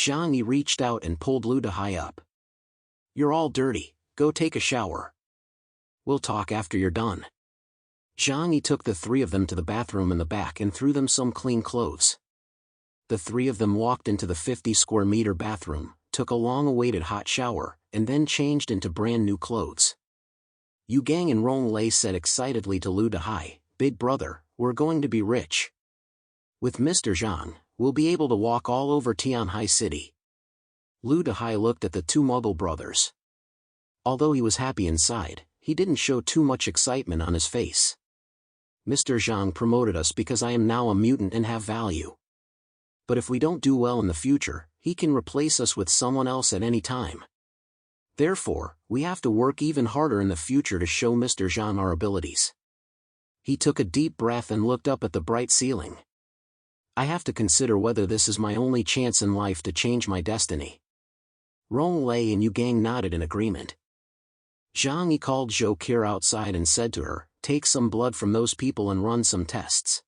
Zhang Yi reached out and pulled Lu Dehai up. "You're all dirty, go take a shower. We'll talk after you're done." Zhang Yi took the three of them to the bathroom in the back and threw them some clean clothes. The three of them walked into the 50-square-meter bathroom, took a long-awaited hot shower, and then changed into brand-new clothes. Yu Gang and Rong Lei said excitedly to Lu Dehai, "Big brother, we're going to be rich. With Mr. Zhang, we'll be able to walk all over Tianhai City." Lu Dehai looked at the two Muggle brothers. Although he was happy inside, he didn't show too much excitement on his face. "Mr. Zhang promoted us because I am now a mutant and have value. But if we don't do well in the future, he can replace us with someone else at any time. Therefore, we have to work even harder in the future to show Mr. Zhang our abilities." He took a deep breath and looked up at the bright ceiling. "I have to consider whether this is my only chance in life to change my destiny." Rong Lei and Yu Gang nodded in agreement. Zhang Yi called Zhou Qir outside and said to her, "Take some blood from those people and run some tests.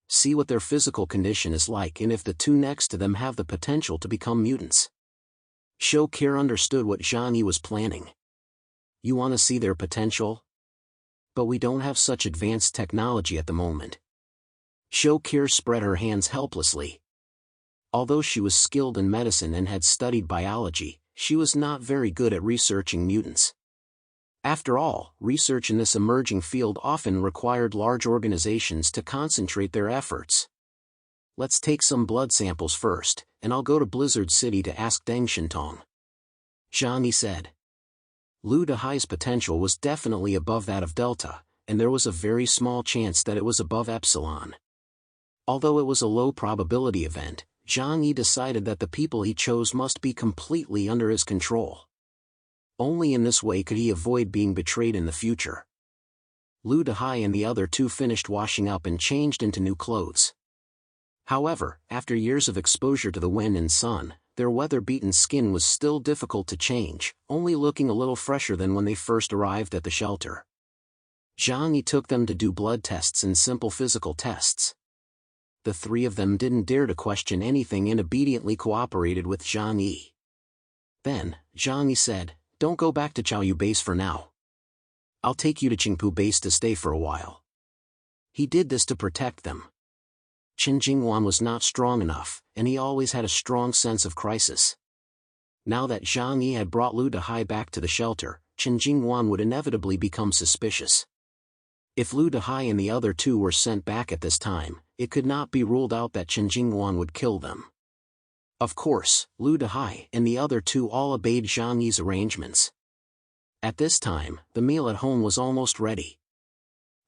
See what their physical condition is like and if the two next to them have the potential to become mutants." Zhou Qir understood what Zhang Yi was planning. "You want to see their potential? But we don't have such advanced technology at the moment." Zhou Qir spread her hands helplessly. Although she was skilled in medicine and had studied biology, she was not very good at researching mutants. After all, research in this emerging field often required large organizations to concentrate their efforts. "Let's take some blood samples first, and I'll go to Blizzard City to ask Deng Shintong," Zhang Yi said. Lu Dehai's potential was definitely above that of Delta, and there was a very small chance that it was above Epsilon. Although it was a low-probability event, Zhang Yi decided that the people he chose must be completely under his control. Only in this way could he avoid being betrayed in the future. Lu Dehai and the other two finished washing up and changed into new clothes. However, after years of exposure to the wind and sun, their weather-beaten skin was still difficult to change, only looking a little fresher than when they first arrived at the shelter. Zhang Yi took them to do blood tests and simple physical tests. The three of them didn't dare to question anything and obediently cooperated with Zhang Yi. Then, Zhang Yi said, "Don't go back to Chaoyu Base for now. I'll take you to Qingpu Base to stay for a while." He did this to protect them. Qin Jingwan was not strong enough, and he always had a strong sense of crisis. Now that Zhang Yi had brought Lu Dehai back to the shelter, Qin Jingwan would inevitably become suspicious. If Lu Dehai and the other two were sent back at this time, it could not be ruled out that Qin Jingwan would kill them. Of course, Lu Dehai and the other two all obeyed Zhang Yi's arrangements. At this time, the meal at home was almost ready.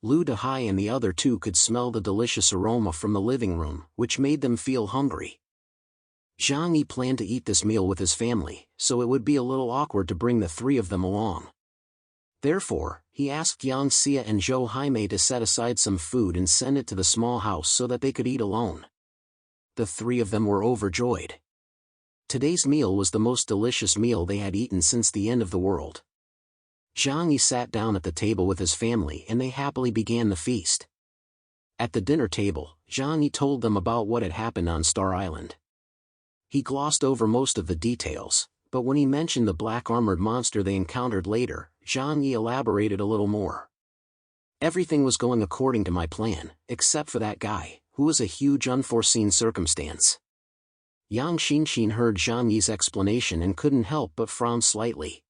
Lu Dehai and the other two could smell the delicious aroma from the living room, which made them feel hungry. Zhang Yi planned to eat this meal with his family, so it would be a little awkward to bring the three of them along. Therefore, he asked Yang Xia and Zhou Haimei to set aside some food and send it to the small house so that they could eat alone. The three of them were overjoyed. Today's meal was the most delicious meal they had eaten since the end of the world. Zhang Yi sat down at the table with his family and they happily began the feast. At the dinner table, Zhang Yi told them about what had happened on Star Island. He glossed over most of the details, but when he mentioned the black armored monster they encountered later, Zhang Yi elaborated a little more. "Everything was going according to my plan, except for that guy, who was a huge unforeseen circumstance." Yang Xinxin heard Zhang Yi's explanation and couldn't help but frown slightly.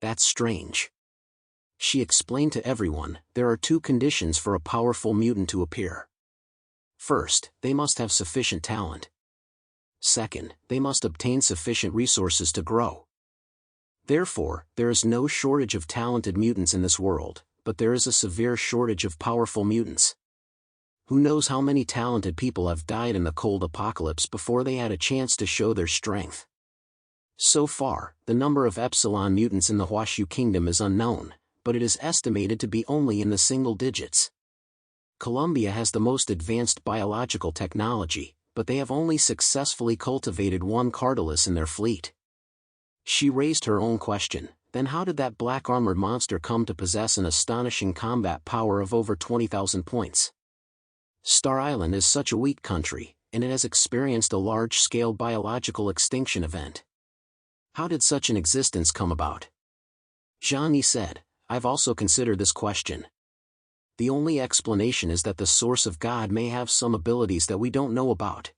"That's strange." She explained to everyone, there are two conditions for a powerful mutant to appear. First, they must have sufficient talent. Second, they must obtain sufficient resources to grow. Therefore, there is no shortage of talented mutants in this world, but there is a severe shortage of powerful mutants. Who knows how many talented people have died in the cold apocalypse before they had a chance to show their strength. So far, the number of Epsilon mutants in the Huashu Kingdom is unknown, but it is estimated to be only in the single digits. Colombia has the most advanced biological technology, but they have only successfully cultivated one Cardalus in their fleet. She raised her own question, then how did that black armored monster come to possess an astonishing combat power of over 20,000 points? Star Island is such a weak country, and it has experienced a large-scale biological extinction event. How did such an existence come about? Zhang Yi said, I've also considered this question. The only explanation is that the source of God may have some abilities that we don't know about.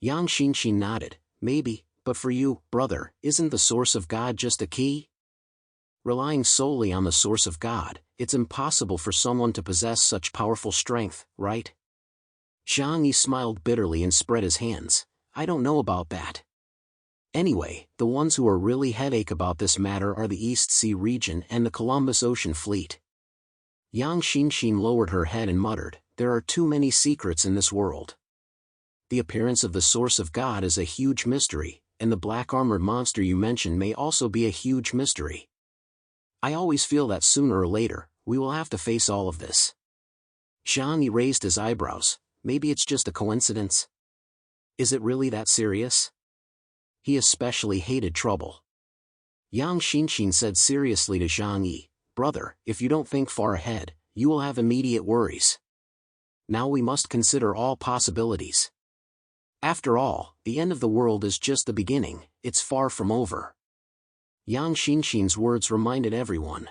Yang Xinxin nodded, maybe, but for you, brother, isn't the source of God just a key? Relying solely on the source of God, it's impossible for someone to possess such powerful strength, right? Zhang Yi smiled bitterly and spread his hands. I don't know about that. Anyway, the ones who are really headache about this matter are the East Sea region and the Columbus Ocean Fleet. Yang Xinxin lowered her head and muttered, there are too many secrets in this world. The appearance of the source of God is a huge mystery, and the black-armored monster you mentioned may also be a huge mystery. I always feel that sooner or later, we will have to face all of this. Zhang Yi raised his eyebrows. Maybe it's just a coincidence? Is it really that serious? He especially hated trouble. Yang Xinxin said seriously to Zhang Yi, brother, if you don't think far ahead, you will have immediate worries. Now we must consider all possibilities. After all, the end of the world is just the beginning, it's far from over. Yang Xinxin's words reminded everyone.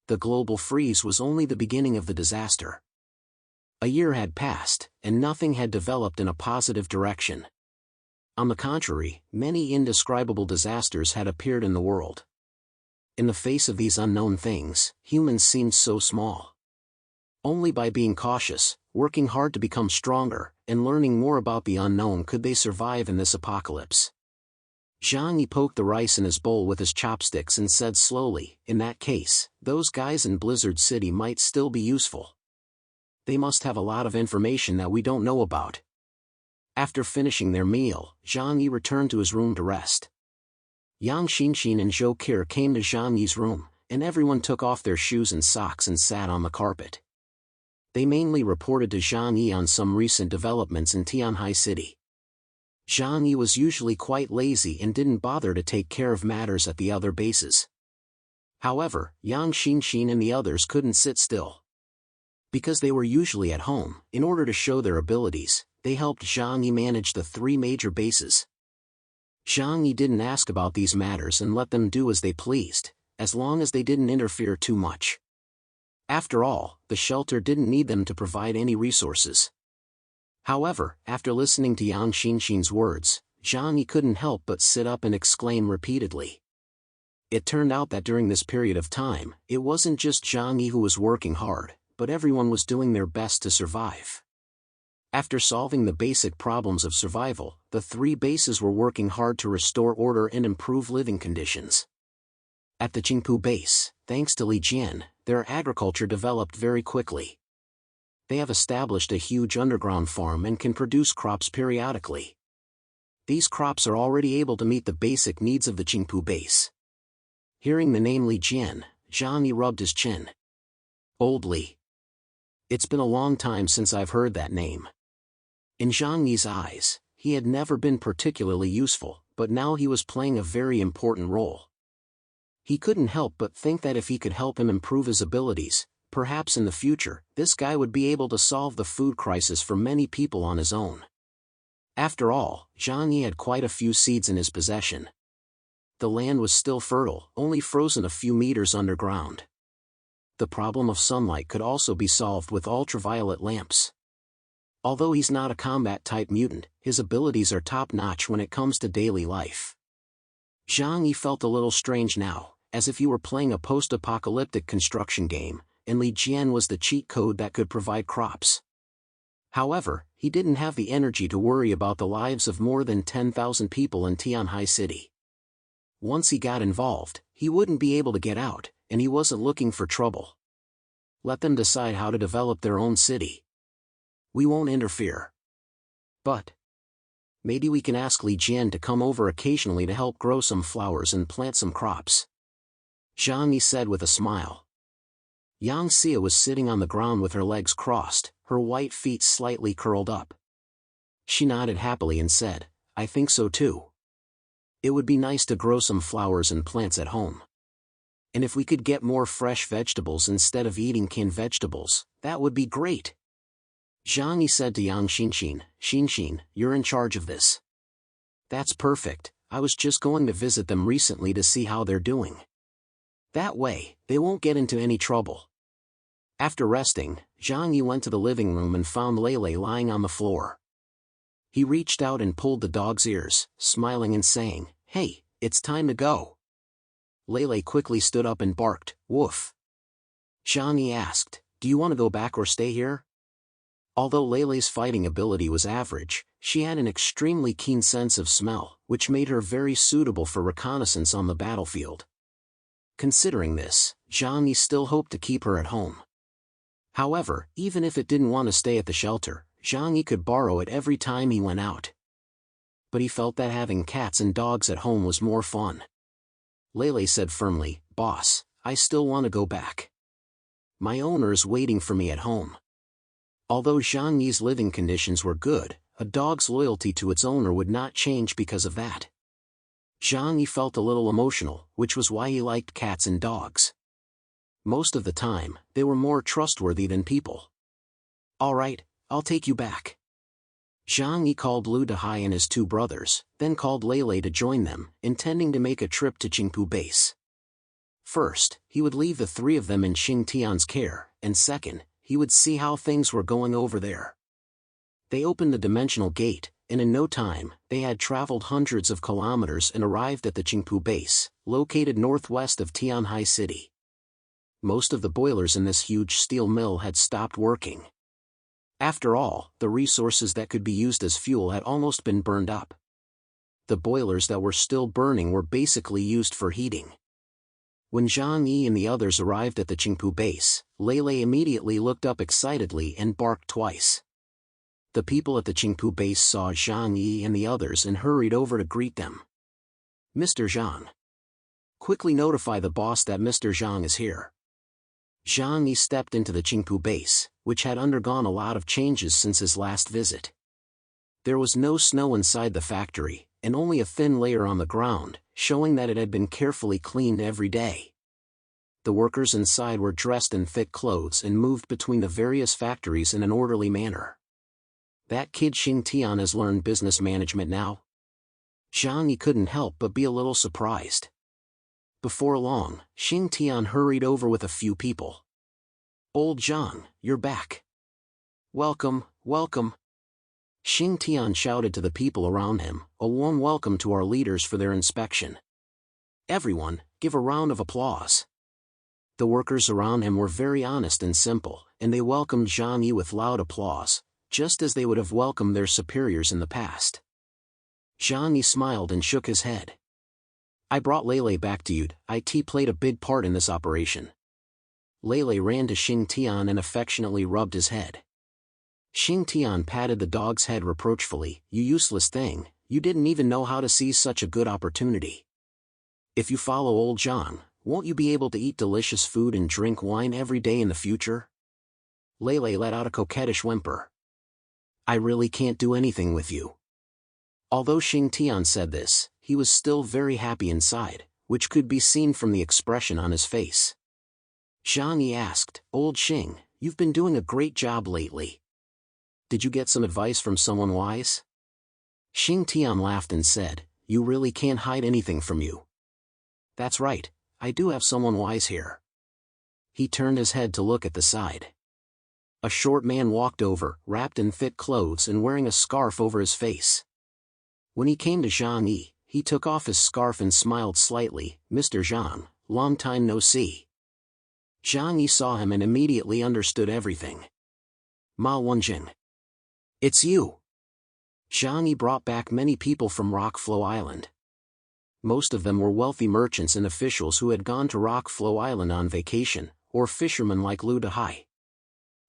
The global freeze was only the beginning of the disaster. A year had passed, and nothing had developed in a positive direction. On the contrary, many indescribable disasters had appeared in the world. In the face of these unknown things, humans seemed so small. Only by being cautious, working hard to become stronger, and learning more about the unknown could they survive in this apocalypse. Zhang Yi poked the rice in his bowl with his chopsticks and said slowly, in that case, those guys in Blizzard City might still be useful. They must have a lot of information that we don't know about. After finishing their meal, Zhang Yi returned to his room to rest. Yang Xinxin and Zhou Qir came to Zhang Yi's room, and everyone took off their shoes and socks and sat on the carpet. They mainly reported to Zhang Yi on some recent developments in Tianhai City. Zhang Yi was usually quite lazy and didn't bother to take care of matters at the other bases. However, Yang Xinxin and the others couldn't sit still. Because they were usually at home, in order to show their abilities, they helped Zhang Yi manage the 3 major bases. Zhang Yi didn't ask about these matters and let them do as they pleased, as long as they didn't interfere too much. After all, the shelter didn't need them to provide any resources. However, after listening to Yang Xinxin's words, Zhang Yi couldn't help but sit up and exclaim repeatedly. It turned out that during this period of time, it wasn't just Zhang Yi who was working hard, but everyone was doing their best to survive. After solving the basic problems of survival, the 3 bases were working hard to restore order and improve living conditions. At the Chingu base, thanks to Li Jian, their agriculture developed very quickly. They have established a huge underground farm and can produce crops periodically. These crops are already able to meet the basic needs of the Chingu base. Hearing the name Li Jian, Zhang Yi rubbed his chin. Old Li. It's been a long time since I've heard that name. In Zhang Yi's eyes, he had never been particularly useful, but now he was playing a very important role. He couldn't help but think that if he could help him improve his abilities, perhaps in the future, this guy would be able to solve the food crisis for many people on his own. After all, Zhang Yi had quite a few seeds in his possession. The land was still fertile, only frozen a few meters underground. The problem of sunlight could also be solved with ultraviolet lamps. Although he's not a combat-type mutant, his abilities are top-notch when it comes to daily life. Zhang Yi felt a little strange now, as if he were playing a post-apocalyptic construction game, and Li Jian was the cheat code that could provide crops. However, he didn't have the energy to worry about the lives of more than 10,000 people in Tianhai City. Once he got involved, he wouldn't be able to get out, and he wasn't looking for trouble. Let them decide how to develop their own city. We won't interfere. But maybe we can ask Li Jian to come over occasionally to help grow some flowers and plant some crops. Zhang Yi said with a smile. Yang Xia was sitting on the ground with her legs crossed, her white feet slightly curled up. She nodded happily and said, I think so too. It would be nice to grow some flowers and plants at home. And if we could get more fresh vegetables instead of eating canned vegetables, that would be great. Zhang Yi said to Yang Xinxin, Xinxin, you're in charge of this. That's perfect, I was just going to visit them recently to see how they're doing. That way, they won't get into any trouble. After resting, Zhang Yi went to the living room and found Lei lying on the floor. He reached out and pulled the dog's ears, smiling and saying, Hey, it's time to go. Lei quickly stood up and barked, Woof. Zhang Yi asked, Do you want to go back or stay here? Although Lei's fighting ability was average, she had an extremely keen sense of smell, which made her very suitable for reconnaissance on the battlefield. Considering this, Zhang Yi still hoped to keep her at home. However, even if it didn't want to stay at the shelter, Zhang Yi could borrow it every time he went out. But he felt that having cats and dogs at home was more fun. Lei said firmly, Boss, I still want to go back. My owner is waiting for me at home. Although Zhang Yi's living conditions were good, a dog's loyalty to its owner would not change because of that. Zhang Yi felt a little emotional, which was why he liked cats and dogs. Most of the time, they were more trustworthy than people. Alright, I'll take you back. Zhang Yi called Lu Dehai and his two brothers, then called Lei to join them, intending to make a trip to Chingu base. First, he would leave the three of them in Xing Tian's care, and second, he would see how things were going over there. They opened the dimensional gate, and in no time, they had traveled hundreds of kilometers and arrived at the Chingu base, located northwest of Tianhai City. Most of the boilers in this huge steel mill had stopped working. After all, the resources that could be used as fuel had almost been burned up. The boilers that were still burning were basically used for heating. When Zhang Yi and the others arrived at the Chingu base, Lei immediately looked up excitedly and barked twice. The people at the Chingu base saw Zhang Yi and the others and hurried over to greet them. Mr. Zhang. Quickly notify the boss that Mr. Zhang is here. Zhang Yi stepped into the Chingu base, which had undergone a lot of changes since his last visit. There was no snow inside the factory, and only a thin layer on the ground, showing that it had been carefully cleaned every day. The workers inside were dressed in thick clothes and moved between the various factories in an orderly manner. That kid Xing Tian has learned business management now? Zhang Yi couldn't help but be a little surprised. Before long, Xing Tian hurried over with a few people. Old Zhang, you're back. Welcome, welcome. Xing Tian shouted to the people around him, a warm welcome to our leaders for their inspection. Everyone, give a round of applause. The workers around him were very honest and simple, and they welcomed Zhang Yi with loud applause, just as they would have welcomed their superiors in the past. Zhang Yi smiled and shook his head. I brought Lei back to you. It played a big part in this operation. Lei ran to Xing Tian and affectionately rubbed his head. Xing Tian patted the dog's head reproachfully. You useless thing, you didn't even know how to seize such a good opportunity. If you follow old Zhang, won't you be able to eat delicious food and drink wine every day in the future? Lei let out a coquettish whimper. I really can't do anything with you. Although Xing Tian said this, he was still very happy inside, which could be seen from the expression on his face. Zhang Yi asked, Old Xing, you've been doing a great job lately. Did you get some advice from someone wise? Xing Tian laughed and said, You really can't hide anything from you. That's right, I do have someone wise here. He turned his head to look at the side. A short man walked over, wrapped in thick clothes and wearing a scarf over his face. When he came to Zhang Yi, he took off his scarf and smiled slightly. Mr. Zhang, long time no see. Zhang Yi saw him and immediately understood everything. Ma Wenjing. It's you. Zhang Yi brought back many people from Rockflow Island. Most of them were wealthy merchants and officials who had gone to Rockflow Island on vacation, or fishermen like Lu Dehai.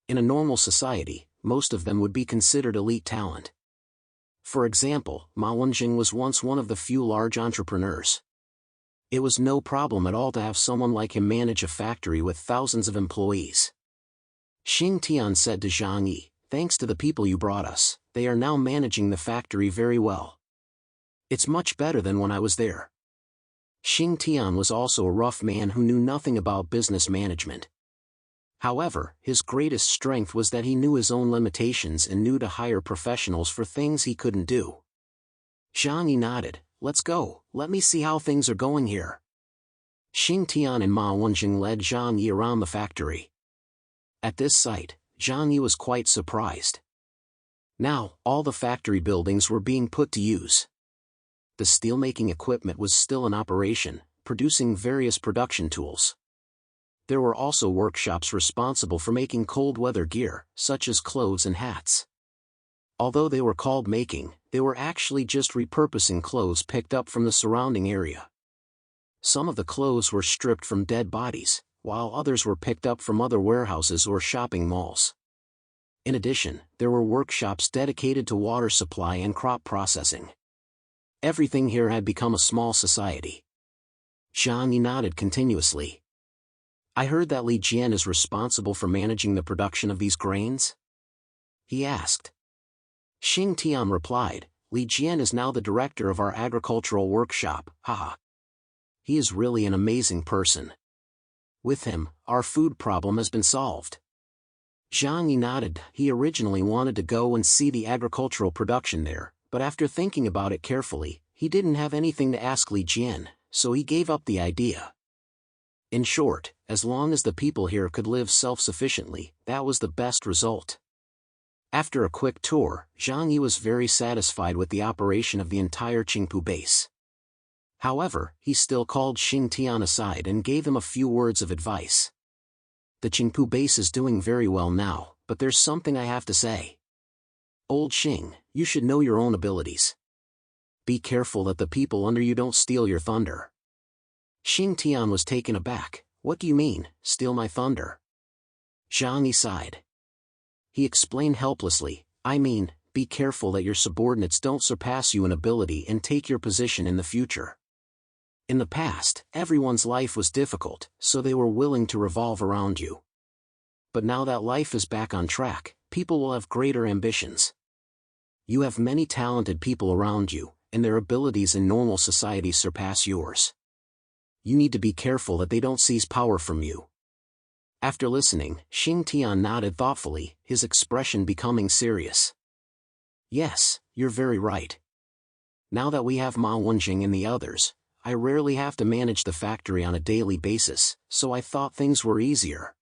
In a normal society, most of them would be considered elite talent. For example, Ma Wenjing was once one of the few large entrepreneurs. It was no problem at all to have someone like him manage a factory with thousands of employees. Xing Tian said to Zhang Yi, Thanks to the people you brought us, they are now managing the factory very well. It's much better than when I was there. Xing Tian was also a rough man who knew nothing about business management. However, his greatest strength was that he knew his own limitations and knew to hire professionals for things he couldn't do. Zhang Yi nodded. Let's go, let me see how things are going here. Xing Tian and Ma Wenjing led Zhang Yi around the factory. At this sight, Zhang Yi was quite surprised. Now, all the factory buildings were being put to use. The steelmaking equipment was still in operation, producing various production tools. There were also workshops responsible for making cold-weather gear, such as clothes and hats. Although they were called making, they were actually just repurposing clothes picked up from the surrounding area. Some of the clothes were stripped from dead bodies, while others were picked up from other warehouses or shopping malls. In addition, there were workshops dedicated to water supply and crop processing. Everything here had become a small society. Zhang Yi nodded continuously. I heard that Li Jian is responsible for managing the production of these grains? He asked. Xing Tian replied, Li Jian is now the director of our agricultural workshop, haha. He is really an amazing person. With him, our food problem has been solved. Zhang Yi nodded. He originally wanted to go and see the agricultural production there, but after thinking about it carefully, he didn't have anything to ask Li Jian, so he gave up the idea. In short, as long as the people here could live self-sufficiently, that was the best result. After a quick tour, Zhang Yi was very satisfied with the operation of the entire Qingpu base. However, he still called Xing Tian aside and gave him a few words of advice. The Qingpu base is doing very well now, but there's something I have to say. Old Xing, you should know your own abilities. Be careful that the people under you don't steal your thunder. Xing Tian was taken aback. What do you mean, steal my thunder? Zhang Yi sighed. He explained helplessly, I mean, be careful that your subordinates don't surpass you in ability and take your position in the future. In the past, everyone's life was difficult, so they were willing to revolve around you. But now that life is back on track, people will have greater ambitions. You have many talented people around you, and their abilities in normal society surpass yours. You need to be careful that they don't seize power from you. After listening, Xing Tian nodded thoughtfully, his expression becoming serious. Yes, you're very right. Now that we have Ma Wenjing and the others, I rarely have to manage the factory on a daily basis, so I thought things were easier.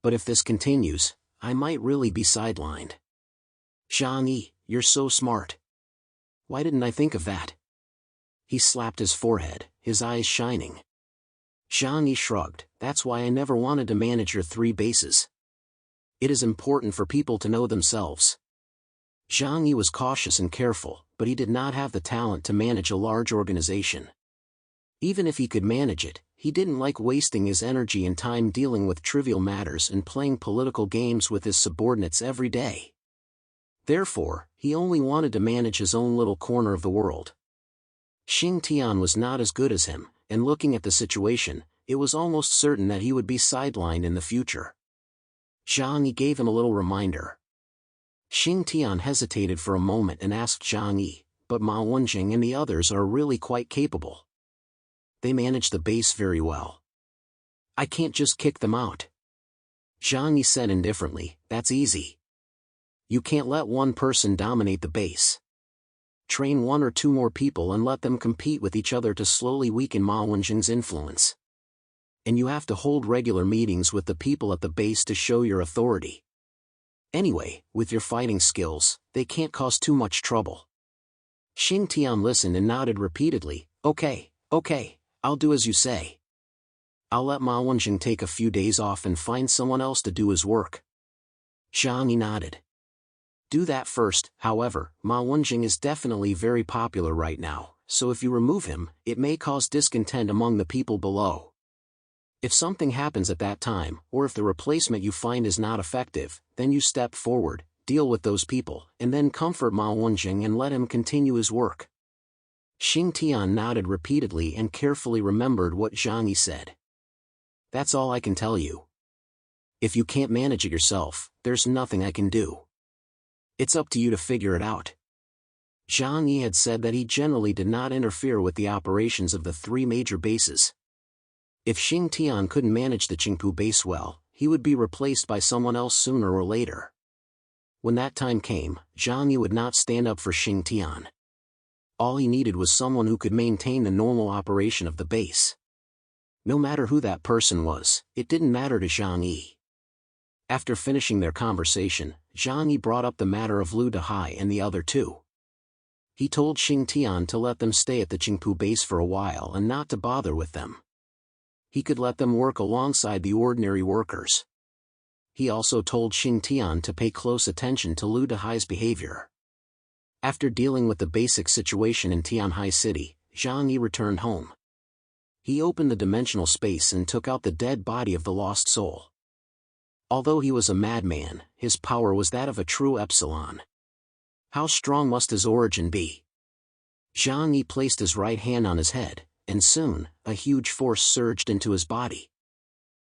But if this continues, I might really be sidelined. Zhang Yi, you're so smart. Why didn't I think of that? He slapped his forehead, his eyes shining. Zhang Yi shrugged, that's why I never wanted to manage your 3 bases. It is important for people to know themselves. Zhang Yi was cautious and careful, but he did not have the talent to manage a large organization. Even if he could manage it, he didn't like wasting his energy and time dealing with trivial matters and playing political games with his subordinates every day. Therefore, he only wanted to manage his own little corner of the world. Xing Tian was not as good as him, and looking at the situation, it was almost certain that he would be sidelined in the future. Zhang Yi gave him a little reminder. Xing Tian hesitated for a moment and asked Zhang Yi, but Ma Wenjing and the others are really quite capable. They manage the base very well. I can't just kick them out. Zhang Yi said indifferently, that's easy. You can't let one person dominate the base. Train 1 or 2 more people and let them compete with each other to slowly weaken Ma Wenjing's influence. And you have to hold regular meetings with the people at the base to show your authority. Anyway, with your fighting skills, they can't cause too much trouble. Xing Tian listened and nodded repeatedly, okay, I'll do as you say. I'll let Ma Wenjing take a few days off and find someone else to do his work. Zhang Yi nodded. Do that first. However, Ma Wenjing is definitely very popular right now, so if you remove him, it may cause discontent among the people below. If something happens at that time, or if the replacement you find is not effective, then you step forward, deal with those people, and then comfort Ma Wenjing and let him continue his work. Xing Tian nodded repeatedly and carefully remembered what Zhang Yi said. That's all I can tell you. If you can't manage it yourself, there's nothing I can do. It's up to you to figure it out. Zhang Yi had said that he generally did not interfere with the operations of the 3 major bases. If Xing Tian couldn't manage the Qingpu base well, he would be replaced by someone else sooner or later. When that time came, Zhang Yi would not stand up for Xing Tian. All he needed was someone who could maintain the normal operation of the base. No matter who that person was, it didn't matter to Zhang Yi. After finishing their conversation, Zhang Yi brought up the matter of Lu Dehai and the other two. He told Xing Tian to let them stay at the Qingpu base for a while and not to bother with them. He could let them work alongside the ordinary workers. He also told Xing Tian to pay close attention to Lu Dehai's behavior. After dealing with the basic situation in Tianhai City, Zhang Yi returned home. He opened the dimensional space and took out the dead body of the lost soul. Although he was a madman, his power was that of a true epsilon. How strong must his origin be? Zhang Yi placed his right hand on his head, and soon, a huge force surged into his body.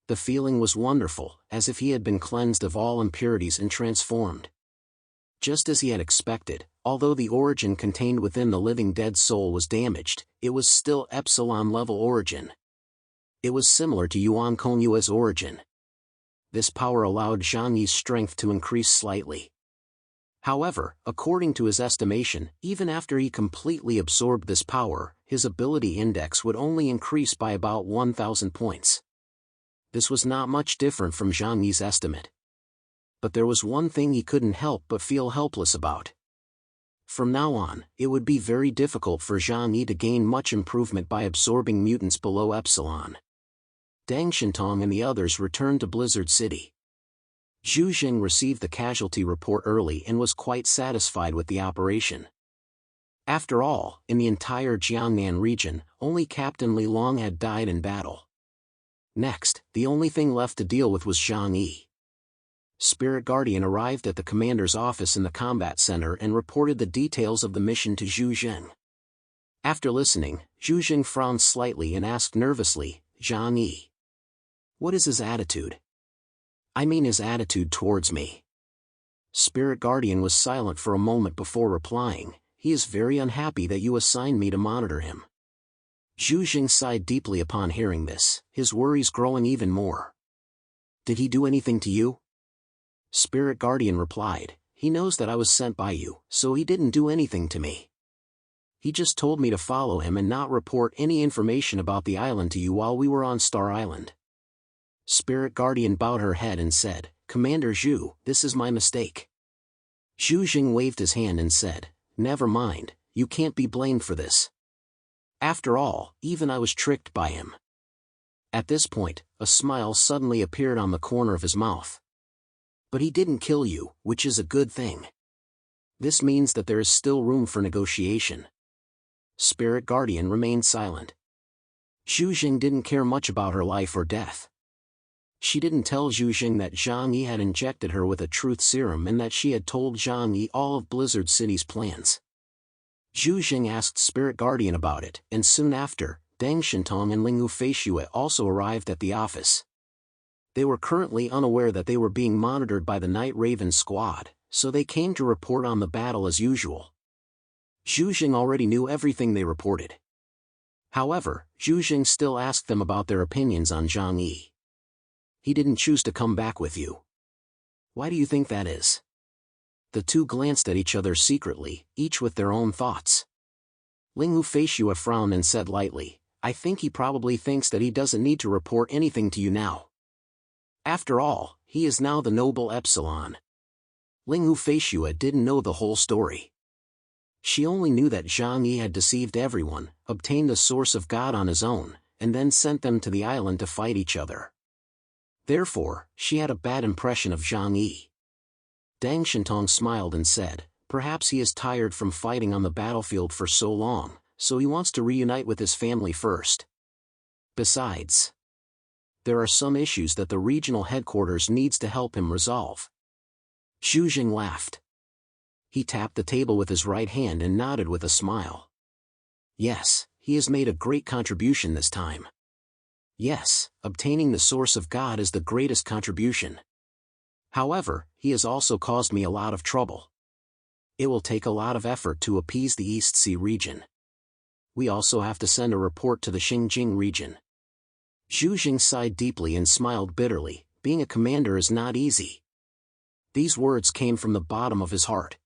The feeling was wonderful, as if he had been cleansed of all impurities and transformed. Just as he had expected, although the origin contained within the living dead soul was damaged, it was still epsilon-level origin. It was similar to Yuan Kongyue's origin. This power allowed Zhang Yi's strength to increase slightly. However, according to his estimation, even after he completely absorbed this power, his ability index would only increase by about 1,000 points. This was not much different from Zhang Yi's estimate. But there was one thing he couldn't help but feel helpless about. From now on, it would be very difficult for Zhang Yi to gain much improvement by absorbing mutants below epsilon. Deng Shintong and the others returned to Blizzard City. Zhu Jing received the casualty report early and was quite satisfied with the operation. After all, in the entire Jiangnan region, only Captain Li Long had died in battle. Next, the only thing left to deal with was Zhang Yi. Spirit Guardian arrived at the commander's office in the combat center and reported the details of the mission to Zhu Jing. After listening, Zhu Jing frowned slightly and asked nervously, "Zhang Yi, what is his attitude? I mean his attitude towards me." Spirit Guardian was silent for a moment before replying, "He is very unhappy that you assigned me to monitor him." Zhu Jing sighed deeply upon hearing this, his worries growing even more. "Did he do anything to you?" Spirit Guardian replied, "He knows that I was sent by you, so he didn't do anything to me. He just told me to follow him and not report any information about the island to you while we were on Star Island." Spirit Guardian bowed her head and said, "Commander Zhu, this is my mistake." Zhu Jing waved his hand and said, "Never mind, you can't be blamed for this. After all, even I was tricked by him." At this point, a smile suddenly appeared on the corner of his mouth. "But he didn't kill you, which is a good thing. This means that there is still room for negotiation." Spirit Guardian remained silent. Zhu Jing didn't care much about her life or death. She didn't tell Zhu Jing that Zhang Yi had injected her with a truth serum and that she had told Zhang Yi all of Blizzard City's plans. Zhu Jing asked Spirit Guardian about it, and soon after, Deng Shintong and Linghu Feishue also arrived at the office. They were currently unaware that they were being monitored by the Night Raven squad, so they came to report on the battle as usual. Zhu Jing already knew everything they reported. However, Zhu Jing still asked them about their opinions on Zhang Yi. "He didn't choose to come back with you. Why do you think that is?" The two glanced at each other secretly, each with their own thoughts. Linghu Feishue frowned and said lightly, "I think he probably thinks that he doesn't need to report anything to you now. After all, he is now the noble epsilon." Linghu Feishue didn't know the whole story. She only knew that Zhang Yi had deceived everyone, obtained the source of God on his own, and then sent them to the island to fight each other. Therefore, she had a bad impression of Zhang Yi. Deng Shintong smiled and said, "Perhaps he is tired from fighting on the battlefield for so long, so he wants to reunite with his family first. Besides, there are some issues that the regional headquarters needs to help him resolve." Zhu Jing laughed. He tapped the table with his right hand and nodded with a smile. "Yes, he has made a great contribution this time. Yes, obtaining the source of God is the greatest contribution. However, he has also caused me a lot of trouble. It will take a lot of effort to appease the East Sea region. We also have to send a report to the Xinjiang region." Zhu Jing sighed deeply and smiled bitterly, being a commander is not easy." These words came from the bottom of his heart.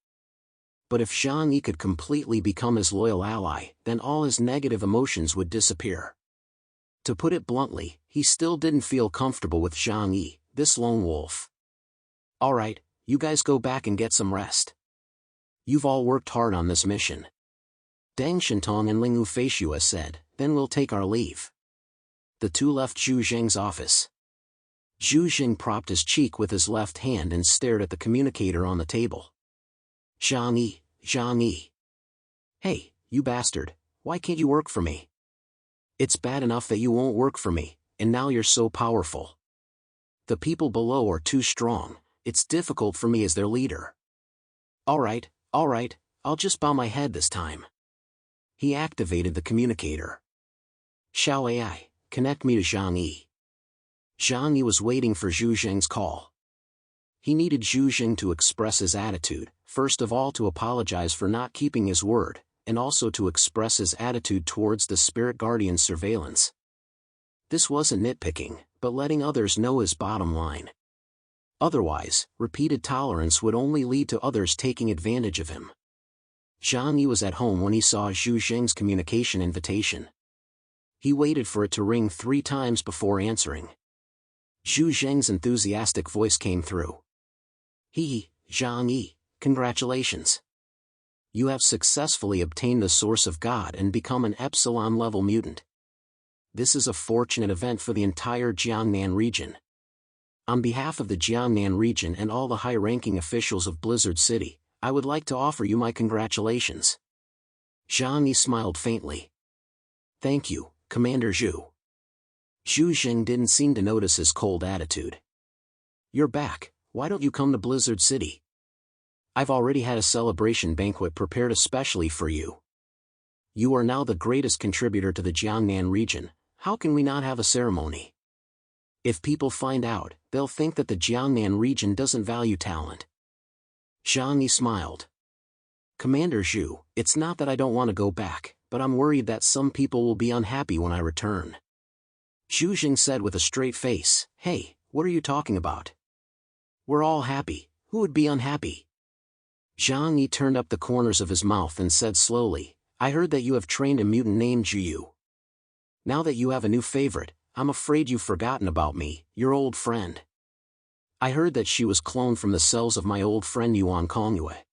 But if Zhang Yi could completely become his loyal ally, then all his negative emotions would disappear. To put it bluntly, he still didn't feel comfortable with Zhang Yi, this lone wolf. "Alright, you guys go back and get some rest. You've all worked hard on this mission," Deng Shintong and Ling Ufeishua said, "then we'll take our leave." The two left Zhu Zheng's office. Zhu Zheng propped his cheek with his left hand and stared at the communicator on the table. Zhang Yi, Zhang Yi. "Hey, you bastard, why can't you work for me? It's bad enough that you won't work for me, and now you're so powerful. The people below are too strong, it's difficult for me as their leader." Alright, I'll just bow my head this time." He activated the communicator. "Xiao AI, connect me to Zhang Yi." Zhang Yi was waiting for Zhu Zheng's call. He needed Zhu Zheng to express his attitude, first of all to apologize for not keeping his word, and also to express his attitude towards the Spirit Guardian's surveillance. This wasn't nitpicking, but letting others know his bottom line. Otherwise, repeated tolerance would only lead to others taking advantage of him. Zhang Yi was at home when he saw Zhu Zheng's communication invitation. He waited for it to ring 3 times before answering. Zhu Zheng's enthusiastic voice came through. Zhang Yi, congratulations. You have successfully obtained the Source of God and become an Epsilon-level mutant. This is a fortunate event for the entire Jiangnan region. On behalf of the Jiangnan region and all the high-ranking officials of Blizzard City, I would like to offer you my congratulations." Zhang Yi smiled faintly. "Thank you, Commander Zhu." Zhu Zheng didn't seem to notice his cold attitude. "You're back, why don't you come to Blizzard City? I've already had a celebration banquet prepared especially for you. You are now the greatest contributor to the Jiangnan region, how can we not have a ceremony? If people find out, they'll think that the Jiangnan region doesn't value talent." Zhang Yi smiled. "Commander Zhu, it's not that I don't want to go back, but I'm worried that some people will be unhappy when I return." Zhu Zheng said with a straight face, "Hey, what are you talking about? We're all happy, who would be unhappy?" Zhang Yi turned up the corners of his mouth and said slowly, "I heard that you have trained a mutant named Zhu. Now that you have a new favorite, I'm afraid you've forgotten about me, your old friend. I heard that she was cloned from the cells of my old friend Yuan Kongyue.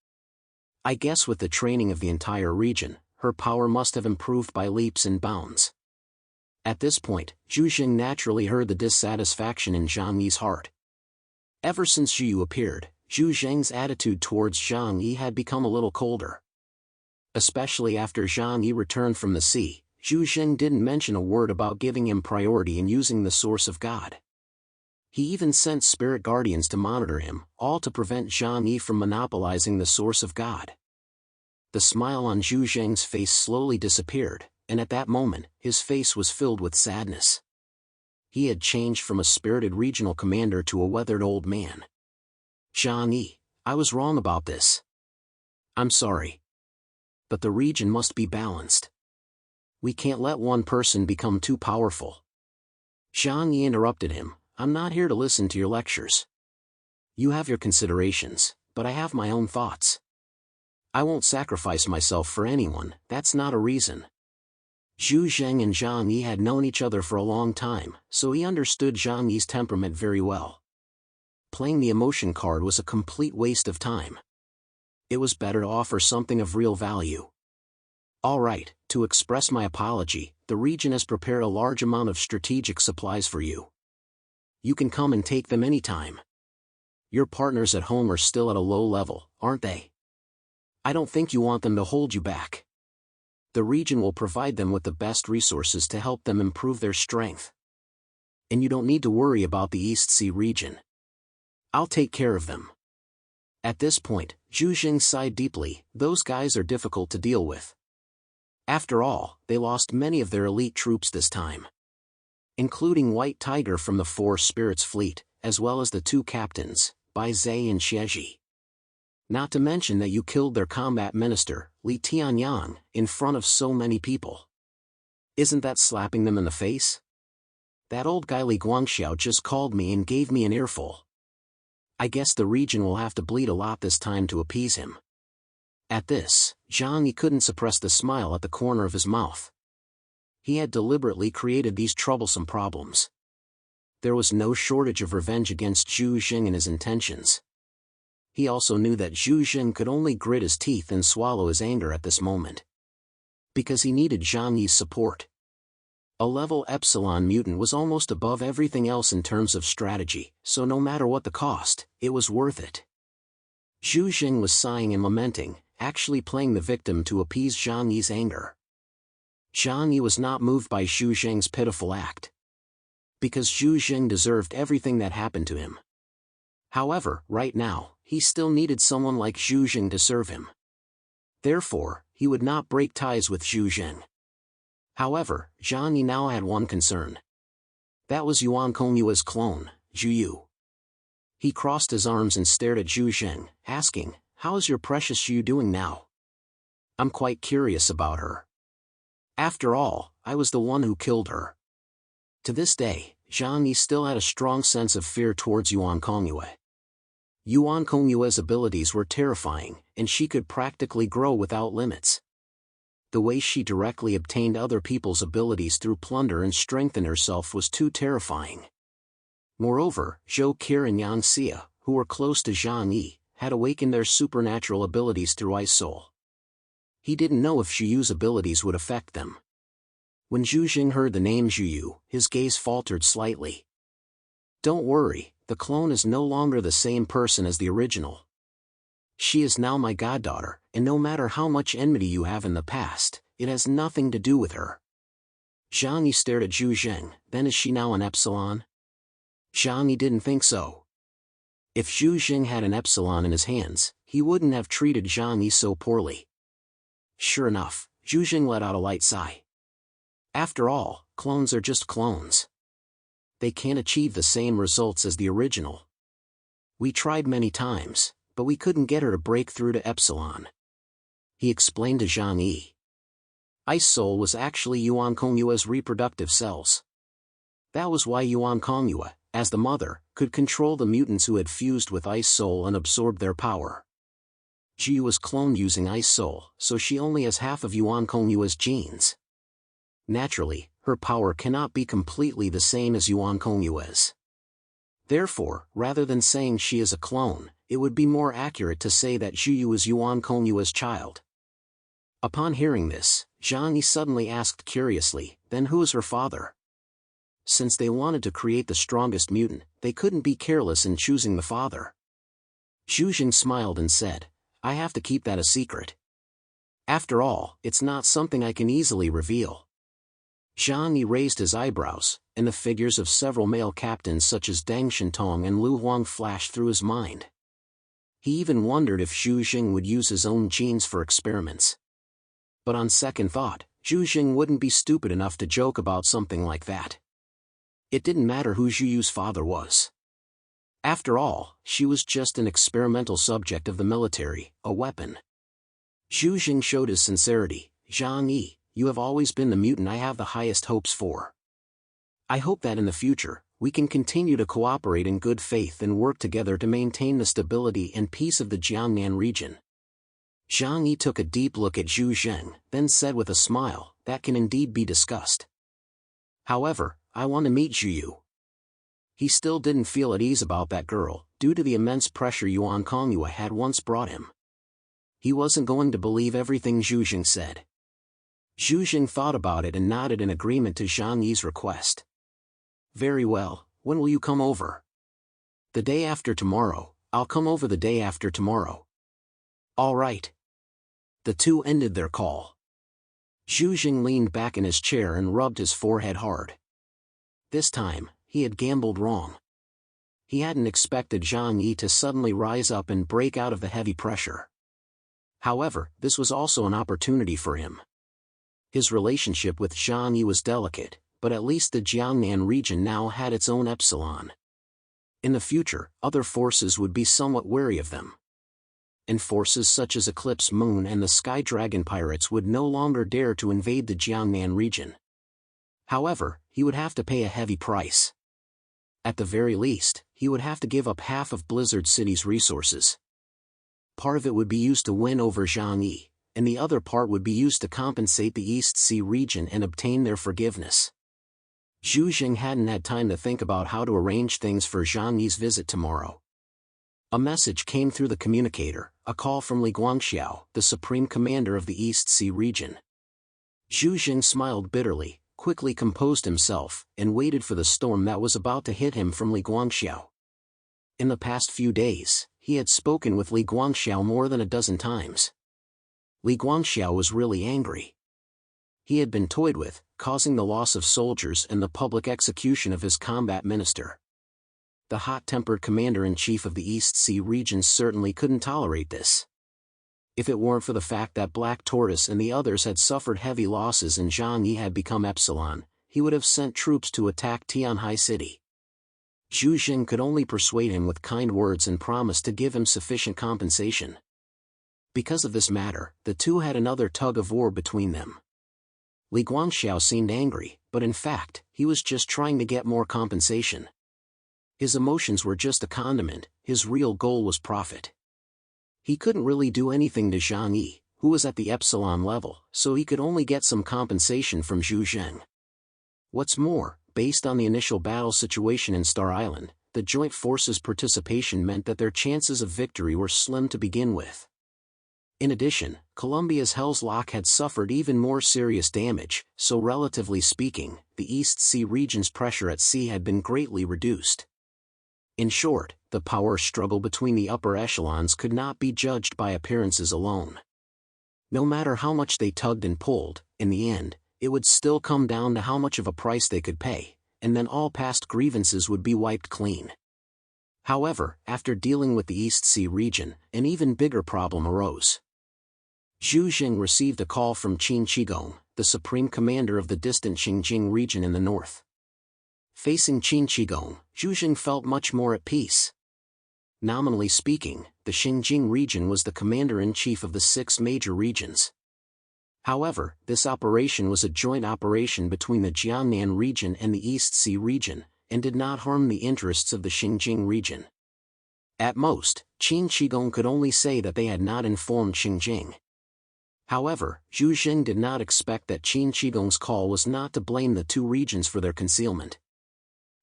I guess with the training of the entire region, her power must have improved by leaps and bounds." At this point, Zhu Zheng naturally heard the dissatisfaction in Zhang Yi's heart. Ever since Zhu appeared, Zhu Zheng's attitude towards Zhang Yi had become a little colder. Especially after Zhang Yi returned from the sea, Zhu Zheng didn't mention a word about giving him priority in using the Source of God. He even sent spirit guardians to monitor him, all to prevent Zhang Yi from monopolizing the Source of God. The smile on Zhu Zheng's face slowly disappeared, and at that moment, his face was filled with sadness. He had changed from a spirited regional commander to a weathered old man. "Zhang Yi, I was wrong about this. I'm sorry. But the region must be balanced. We can't let one person become too powerful." Zhang Yi interrupted him, "I'm not here to listen to your lectures. You have your considerations, but I have my own thoughts. I won't sacrifice myself for anyone, that's not a reason." Zhu Zheng and Zhang Yi had known each other for a long time, so he understood Zhang Yi's temperament very well. Playing the emotion card was a complete waste of time. It was better to offer something of real value. "Alright, to express my apology, the region has prepared a large amount of strategic supplies for you. You can come and take them anytime. Your partners at home are still at a low level, aren't they? I don't think you want them to hold you back. The region will provide them with the best resources to help them improve their strength. And you don't need to worry about the East Sea region. I'll take care of them." At this point, Zhu Zheng sighed deeply, those guys are difficult to deal with. After all, they lost many of their elite troops this time. Including White Tiger from the Four Spirits Fleet, as well as the 2 captains, Bai Zhe and Xieji. Not to mention that you killed their combat minister, Li Tianyang, in front of so many people. Isn't that slapping them in the face? that old guy Li Guangxiao just called me and gave me an earful. I guess the region will have to bleed a lot this time to appease him. At this, Zhang Yi couldn't suppress the smile at the corner of his mouth. He had deliberately created these troublesome problems. There was no shortage of revenge against Zhu Jing and his intentions. He also knew that Zhu Jing could only grit his teeth and swallow his anger at this moment. Because he needed Zhang Yi's support. A level Epsilon mutant was almost above everything else in terms of strategy, so no matter what the cost, it was worth it. Zhu Jing was sighing and lamenting, actually playing the victim to appease Zhang Yi's anger. Zhang Yi was not moved by Zhu Jing's pitiful act. Because Zhu Jing deserved everything that happened to him. However, right now, he still needed someone like Zhu Jing to serve him. Therefore, he would not break ties with Zhu Jing. However, Zhang Yi now had one concern. That was Yuan Kongyue's clone, Zhu Yu. He crossed his arms and stared at Zhu Jing, asking, "How is your precious Zhu doing now? I'm quite curious about her. After all, I was the one who killed her." To this day, Zhang Yi still had a strong sense of fear towards Yuan Kongyue. Yuan Kongyue's abilities were terrifying, and she could practically grow without limits. The way she directly obtained other people's abilities through plunder and strengthened herself was too terrifying. Moreover, Zhou Qi and Yang Xia, who were close to Zhang Yi, had awakened their supernatural abilities through Ice Soul. He didn't know if Zhu Yu's abilities would affect them. When Zhu Jing heard the name Zhu Yu, his gaze faltered slightly. "Don't worry, the clone is no longer the same person as the original. She is now my goddaughter, and no matter how much enmity you have in the past, it has nothing to do with her." Zhang Yi stared at Zhu Jing. "Then is she now an Epsilon?" Zhang Yi didn't think so. If Zhu Jing had an Epsilon in his hands, he wouldn't have treated Zhang Yi so poorly. Sure enough, Zhu Jing let out a light sigh. After all, clones are just clones. They can't achieve the same results as the original. We tried many times, but we couldn't get her to break through to Epsilon. He explained to Zhang Yi. Ice Soul was actually Yuan Kongyue's reproductive cells. That was why Yuan Kongyue, as the mother, could control the mutants who had fused with Ice Soul and absorbed their power. Zhu Yu was cloned using Ice Soul, so she only has half of Yuan Kongyue's genes. Naturally, her power cannot be completely the same as Yuan Kongyue's. Therefore, rather than saying she is a clone, it would be more accurate to say that Zhu Yu is Yuan Kongyue's child. Upon hearing this, Zhang Yi suddenly asked curiously, "Then who is her father?" Since they wanted to create the strongest mutant, they couldn't be careless in choosing the father. Zhu Jing smiled and said, "I have to keep that a secret. After all, it's not something I can easily reveal." Zhang Yi raised his eyebrows, and the figures of several male captains such as Deng Shintong and Lu Huang flashed through his mind. He even wondered if Zhu Jing would use his own genes for experiments. But on second thought, Zhu Jing wouldn't be stupid enough to joke about something like that. It didn't matter who Zhu Yu's father was. After all, she was just an experimental subject of the military, a weapon. Zhu Jing showed his sincerity. "Zhang Yi, you have always been the mutant I have the highest hopes for. I hope that in the future, we can continue to cooperate in good faith and work together to maintain the stability and peace of the Jiangnan region." Zhang Yi took a deep look at Zhu Jing, then said with a smile, "That can indeed be discussed. However, I want to meet Zhu Yu." He still didn't feel at ease about that girl, due to the immense pressure Yuan Kongyue had once brought him. He wasn't going to believe everything Zhu Jing said. Zhu Jing thought about it and nodded in agreement to Zhang Yi's request. "Very well, when will you come over?" "The day after tomorrow. I'll come over the day after tomorrow." "All right." The two ended their call. Zhu Jing leaned back in his chair and rubbed his forehead hard. This time, he had gambled wrong. He hadn't expected Zhang Yi to suddenly rise up and break out of the heavy pressure. However, this was also an opportunity for him. His relationship with Zhang Yi was delicate, but at least the Jiangnan region now had its own Epsilon. In the future, other forces would be somewhat wary of them. And forces such as Eclipse Moon and the Sky Dragon pirates would no longer dare to invade the Jiangnan region. However, he would have to pay a heavy price. At the very least, he would have to give up half of Blizzard City's resources. Part of it would be used to win over Zhang Yi, and the other part would be used to compensate the East Sea region and obtain their forgiveness. Zhu Jing hadn't had time to think about how to arrange things for Zhang Yi's visit tomorrow. A message came through the communicator, a call from Li Guangxiao, the supreme commander of the East Sea region. Zhu Jing smiled bitterly, quickly composed himself, and waited for the storm that was about to hit him from Li Guangxiao. In the past few days, he had spoken with Li Guangxiao more than a dozen times. Li Guangxiao was really angry. He had been toyed with, causing the loss of soldiers and the public execution of his combat minister. The hot-tempered commander-in-chief of the East Sea region certainly couldn't tolerate this. If it weren't for the fact that Black Tortoise and the others had suffered heavy losses and Zhang Yi had become Epsilon, he would have sent troops to attack Tianhai City. Zhu Jing could only persuade him with kind words and promise to give him sufficient compensation. Because of this matter, the two had another tug-of-war between them. Li Guangxiao seemed angry, but in fact, he was just trying to get more compensation. His emotions were just a condiment, his real goal was profit. He couldn't really do anything to Zhang Yi, who was at the Epsilon level, so he could only get some compensation from Zhu Jing. What's more, based on the initial battle situation in Star Island, the joint forces' participation meant that their chances of victory were slim to begin with. In addition, Columbia's Hell's Lock had suffered even more serious damage, so relatively speaking, the East Sea region's pressure at sea had been greatly reduced. In short, the power struggle between the upper echelons could not be judged by appearances alone. No matter how much they tugged and pulled, in the end, it would still come down to how much of a price they could pay, and then all past grievances would be wiped clean. However, after dealing with the East Sea region, an even bigger problem arose. Zhu Jing received a call from Qin Qigong, the supreme commander of the distant Xinjiang region in the north. Facing Qin Qigong, Zhu Jing felt much more at peace. Nominally speaking, the Xinjiang region was the commander-in-chief of the 6 major regions. However, this operation was a joint operation between the Jiangnan region and the East Sea region, and did not harm the interests of the Xinjiang region. At most, Qin Qigong could only say that they had not informed Xinjiang. However, Zhu Jing did not expect that Qin Qigong's call was not to blame the 2 regions for their concealment.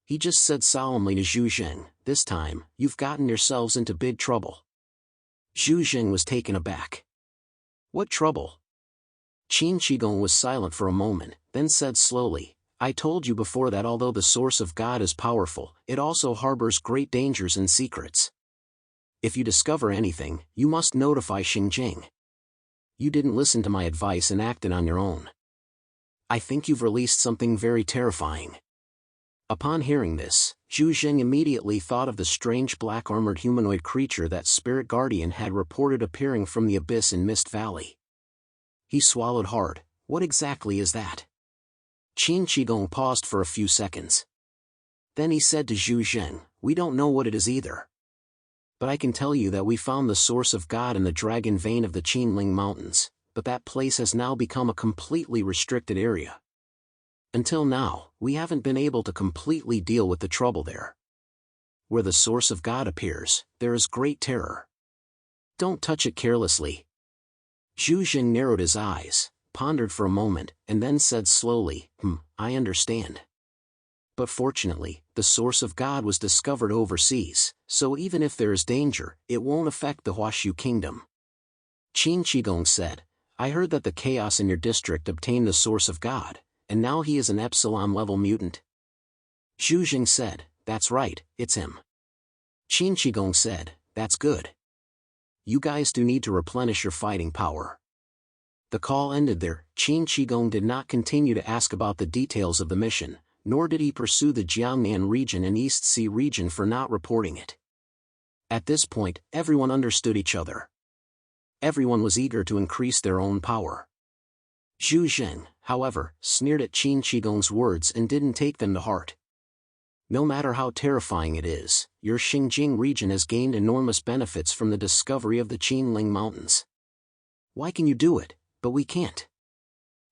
He just said solemnly to Zhu Jing, "This time, you've gotten yourselves into big trouble." Zhu Jing was taken aback. "What trouble?" Qin Qigong was silent for a moment, then said slowly, "I told you before that although the source of God is powerful, it also harbors great dangers and secrets. If you discover anything, you must notify Xinjiang. You didn't listen to my advice and acted on your own. I think you've released something very terrifying." Upon hearing this, Zhu Jing immediately thought of the strange black-armored humanoid creature that Spirit Guardian had reported appearing from the abyss in Mist Valley. He swallowed hard. "What exactly is that?" Qin Qigong paused for a few seconds. Then he said to Zhu Jing, "We don't know what it is either. But I can tell you that we found the source of God in the dragon vein of the Qinling Mountains, but that place has now become a completely restricted area. Until now, we haven't been able to completely deal with the trouble there. Where the source of God appears, there is great terror. Don't touch it carelessly." Zhu Jing narrowed his eyes, pondered for a moment, and then said slowly, I understand. But fortunately, the source of God was discovered overseas, so even if there is danger, it won't affect the Huashu kingdom." Qin Qigong said, "I heard that the chaos in your district obtained the source of God, and now he is an Epsilon-level mutant." Zhu Jing said, "That's right, it's him." Qin Qigong said, "That's good. You guys do need to replenish your fighting power." The call ended there. Qin Qigong did not continue to ask about the details of the mission, nor did he pursue the Jiangnan region and East Sea region for not reporting it. At this point, everyone understood each other. Everyone was eager to increase their own power. Zhu Jing, however, sneered at Qin Qigong's words and didn't take them to heart. "No matter how terrifying it is, your Xinjiang region has gained enormous benefits from the discovery of the Qinling Mountains. Why can you do it, but we can't?"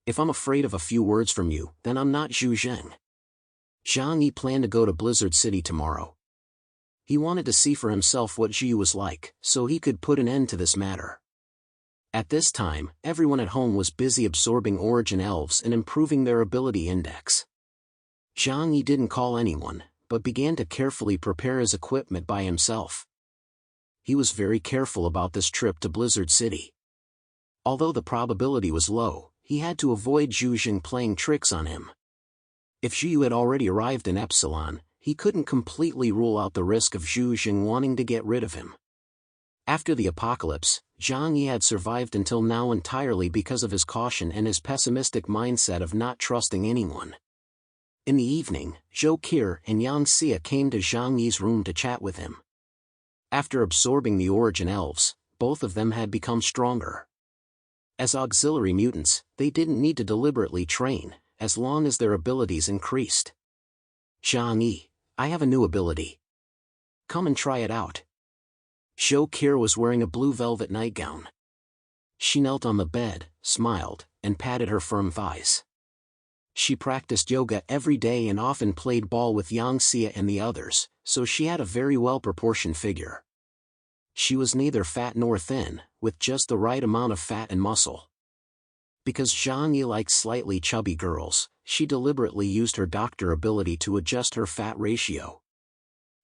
If I'm afraid of a few words from you, then I'm not Zhu Zheng. Zhang Yi planned to go to Blizzard City tomorrow. He wanted to see for himself what Zhu was like, so he could put an end to this matter. At this time, everyone at home was busy absorbing Origin Elves and improving their ability index. Zhang Yi didn't call anyone, but began to carefully prepare his equipment by himself. He was very careful about this trip to Blizzard City. Although the probability was low, he had to avoid Zhu Zheng playing tricks on him. If Zhu had already arrived in Epsilon, he couldn't completely rule out the risk of Zhu Zheng wanting to get rid of him. After the apocalypse, Zhang Yi had survived until now entirely because of his caution and his pessimistic mindset of not trusting anyone. In the evening, Zhou Qi and Yang Xie came to Zhang Yi's room to chat with him. After absorbing the Origin Elves, both of them had become stronger. As auxiliary mutants, they didn't need to deliberately train, as long as their abilities increased. Zhang Yi, I have a new ability. Come and try it out. Zhou Qi was wearing a blue velvet nightgown. She knelt on the bed, smiled, and patted her firm thighs. She practiced yoga every day and often played ball with Yang Xie and the others, so she had a very well-proportioned figure. She was neither fat nor thin, with just the right amount of fat and muscle. Because Zhang Yi liked slightly chubby girls, she deliberately used her doctor ability to adjust her fat ratio.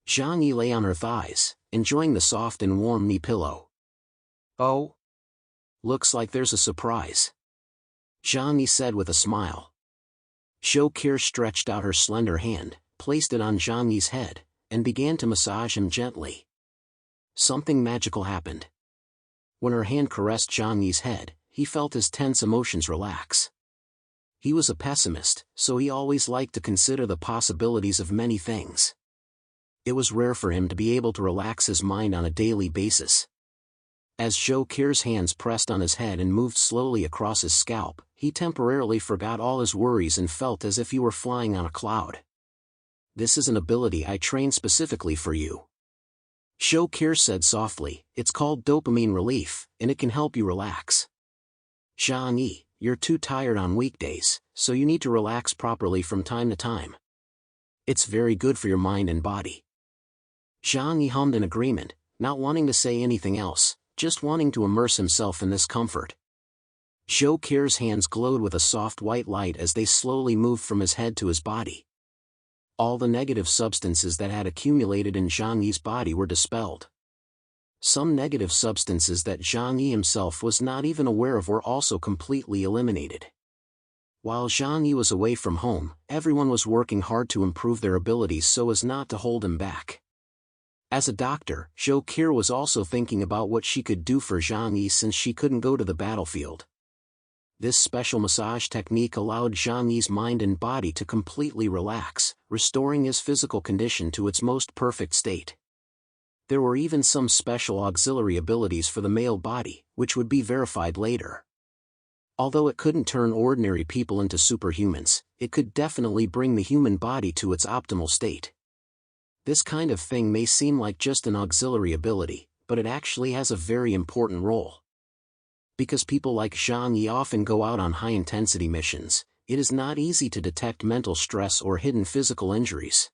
Zhang Yi lay on her thighs, enjoying the soft and warm knee pillow. Oh? Looks like there's a surprise. Zhang Yi said with a smile. Zhou Qi stretched out her slender hand, placed it on Zhang Yi's head, and began to massage him gently. Something magical happened. When her hand caressed Zhang Yi's head, he felt his tense emotions relax. He was a pessimist, so he always liked to consider the possibilities of many things. It was rare for him to be able to relax his mind on a daily basis. As Zhou Qi's hands pressed on his head and moved slowly across his scalp, he temporarily forgot all his worries and felt as if he were flying on a cloud. This is an ability I trained specifically for you. Zhou Qi said softly, it's called dopamine relief, and it can help you relax. Zhang Yi, you're too tired on weekdays, so you need to relax properly from time to time. It's very good for your mind and body. Zhang Yi hummed in agreement, not wanting to say anything else, just wanting to immerse himself in this comfort. Zhou Qi's hands glowed with a soft white light as they slowly moved from his head to his body. All the negative substances that had accumulated in Zhang Yi's body were dispelled. Some negative substances that Zhang Yi himself was not even aware of were also completely eliminated. While Zhang Yi was away from home, everyone was working hard to improve their abilities so as not to hold him back. As a doctor, Zhou Qi was also thinking about what she could do for Zhang Yi since she couldn't go to the battlefield. This special massage technique allowed Zhang Yi's mind and body to completely relax, restoring his physical condition to its most perfect state. There were even some special auxiliary abilities for the male body, which would be verified later. Although it couldn't turn ordinary people into superhumans, it could definitely bring the human body to its optimal state. This kind of thing may seem like just an auxiliary ability, but it actually has a very important role. Because people like Zhang Yi often go out on high-intensity missions, it is not easy to detect mental stress or hidden physical injuries.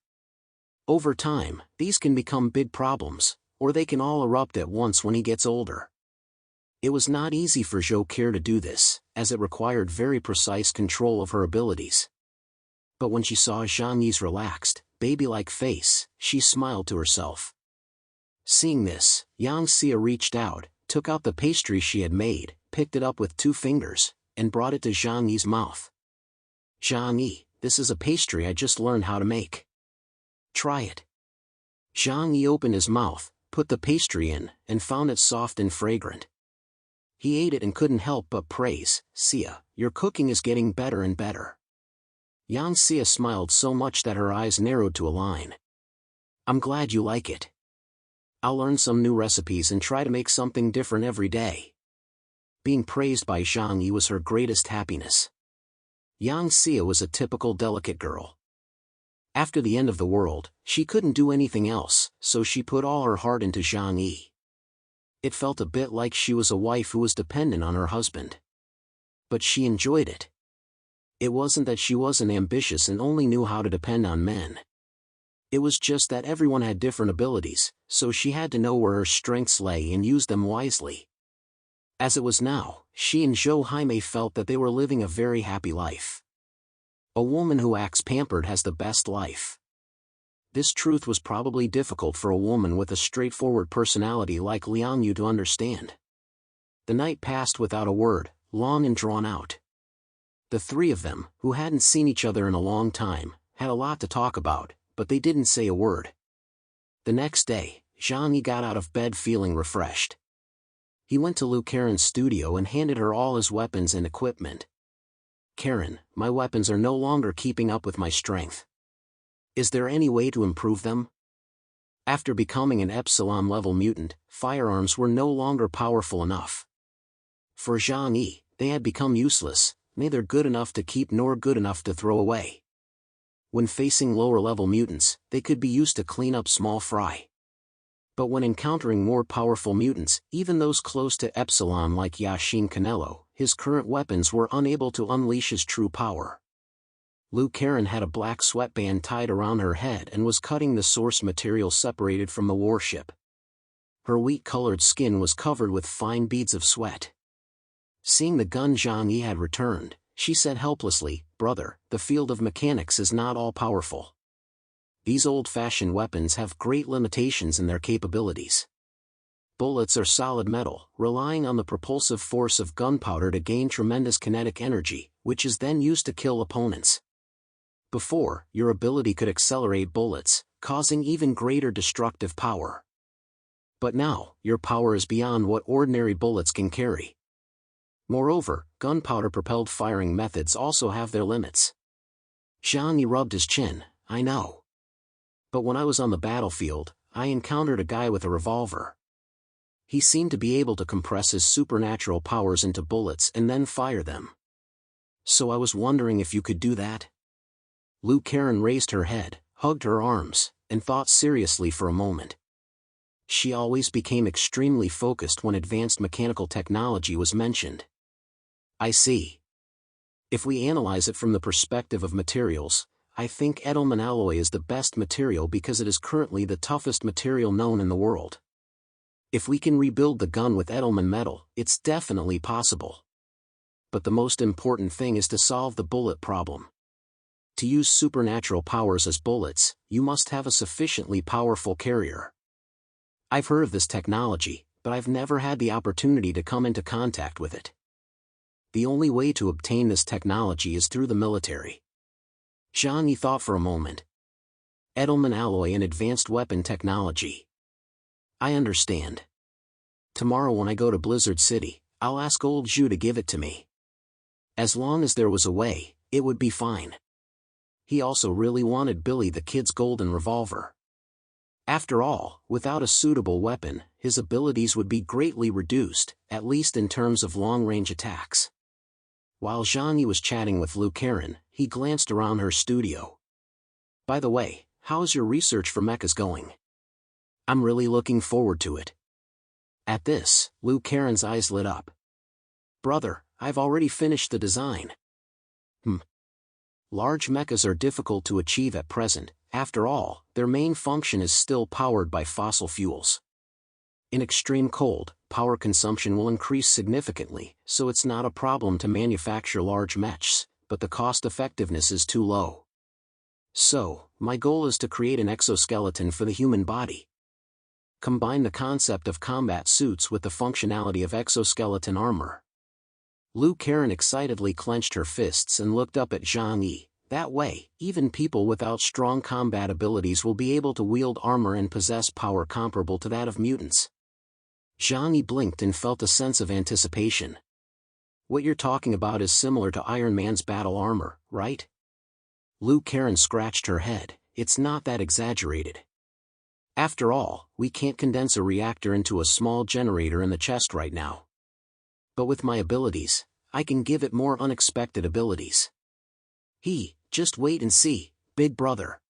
Over time, these can become big problems, or they can all erupt at once when he gets older. It was not easy for Zhou Qi to do this, as it required very precise control of her abilities. But when she saw Zhang Yi's relaxed, baby-like face, she smiled to herself. Seeing this, Yang Xie reached out, took out the pastry she had made, picked it up with 2 fingers, and brought it to Zhang Yi's mouth. Zhang Yi, this is a pastry I just learned how to make. Try it. Zhang Yi opened his mouth, put the pastry in, and found it soft and fragrant. He ate it and couldn't help but praise, Xie, your cooking is getting better and better. Yang Xie smiled so much that her eyes narrowed to a line. I'm glad you like it. I'll learn some new recipes and try to make something different every day. Being praised by Zhang Yi was her greatest happiness. Yang Xie was a typical delicate girl. After the end of the world, she couldn't do anything else, so she put all her heart into Zhang Yi. It felt a bit like she was a wife who was dependent on her husband. But she enjoyed it. It wasn't that she wasn't ambitious and only knew how to depend on men. It was just that everyone had different abilities, so she had to know where her strengths lay and use them wisely. As it was now, she and Zhou Jaime felt that they were living a very happy life. A woman who acts pampered has the best life. This truth was probably difficult for a woman with a straightforward personality like Liang Yu to understand. The night passed without a word, long and drawn out. The three of them, who hadn't seen each other in a long time, had a lot to talk about, but they didn't say a word. The next day, Zhang Yi got out of bed feeling refreshed. He went to Lu Karen's studio and handed her all his weapons and equipment. "Karen, my weapons are no longer keeping up with my strength. Is there any way to improve them?" After becoming an Epsilon-level mutant, firearms were no longer powerful enough. For Zhang Yi, they had become useless, neither good enough to keep nor good enough to throw away. When facing lower-level mutants, they could be used to clean up small fry. But when encountering more powerful mutants, even those close to Epsilon like Yashin Canelo, his current weapons were unable to unleash his true power. Lu Karen had a black sweatband tied around her head and was cutting the source material separated from the warship. Her wheat-colored skin was covered with fine beads of sweat. Seeing the gun Zhang Yi had returned, she said helplessly, "Brother, the field of mechanics is not all-powerful. These old-fashioned weapons have great limitations in their capabilities. Bullets are solid metal, relying on the propulsive force of gunpowder to gain tremendous kinetic energy, which is then used to kill opponents. Before, your ability could accelerate bullets, causing even greater destructive power. But now, your power is beyond what ordinary bullets can carry. Moreover, gunpowder-propelled firing methods also have their limits." Zhang Yi rubbed his chin. "I know. But when I was on the battlefield, I encountered a guy with a revolver. He seemed to be able to compress his supernatural powers into bullets and then fire them. So I was wondering if you could do that?" Lu Karen raised her head, hugged her arms, and thought seriously for a moment. She always became extremely focused when advanced mechanical technology was mentioned. "I see. If we analyze it from the perspective of materials, I think Edelman alloy is the best material because it is currently the toughest material known in the world. If we can rebuild the gun with Edelman metal, it's definitely possible. But the most important thing is to solve the bullet problem. To use supernatural powers as bullets, you must have a sufficiently powerful carrier. I've heard of this technology, but I've never had the opportunity to come into contact with it. The only way to obtain this technology is through the military." Zhang Yi thought for a moment. "Edelman alloy and advanced weapon technology. I understand. Tomorrow when I go to Blizzard City, I'll ask old Zhu to give it to me. As long as there was a way, it would be fine." He also really wanted Billy the Kid's golden revolver. After all, without a suitable weapon, his abilities would be greatly reduced, at least in terms of long-range attacks. While Zhang Yi was chatting with Lu Karen, he glanced around her studio. "By the way, how's your research for mechas going? I'm really looking forward to it." At this, Lu Karen's eyes lit up. "Brother, I've already finished the design." Large mechas are difficult to achieve at present. After all, their main function is still powered by fossil fuels. In extreme cold, power consumption will increase significantly, so it's not a problem to manufacture large mechs, but the cost-effectiveness is too low. So, my goal is to create an exoskeleton for the human body. Combine the concept of combat suits with the functionality of exoskeleton armor. Lu Karen excitedly clenched her fists and looked up at Zhang Yi. That way, even people without strong combat abilities will be able to wield armor and possess power comparable to that of mutants. Zhang Yi blinked and felt a sense of anticipation. "What you're talking about is similar to Iron Man's battle armor, right?" Lu Karen scratched her head. "It's not that exaggerated. After all, we can't condense a reactor into a small generator in the chest right now. But with my abilities, I can give it more unexpected abilities. Just wait and see, big brother."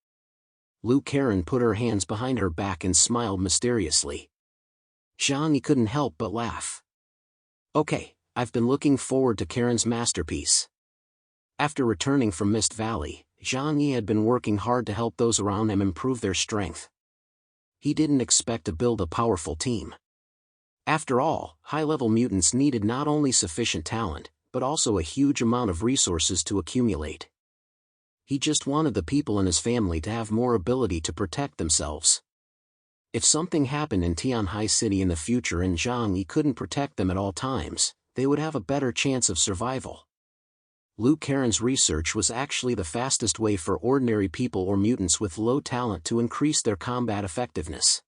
Lu Karen put her hands behind her back and smiled mysteriously. Zhang Yi couldn't help but laugh. "Okay, I've been looking forward to Karen's masterpiece." After returning from Mist Valley, Zhang Yi had been working hard to help those around him improve their strength. He didn't expect to build a powerful team. After all, high-level mutants needed not only sufficient talent, but also a huge amount of resources to accumulate. He just wanted the people in his family to have more ability to protect themselves. If something happened in Tianhai City in the future and Zhang Yi couldn't protect them at all times, they would have a better chance of survival. Liu Karen's research was actually the fastest way for ordinary people or mutants with low talent to increase their combat effectiveness.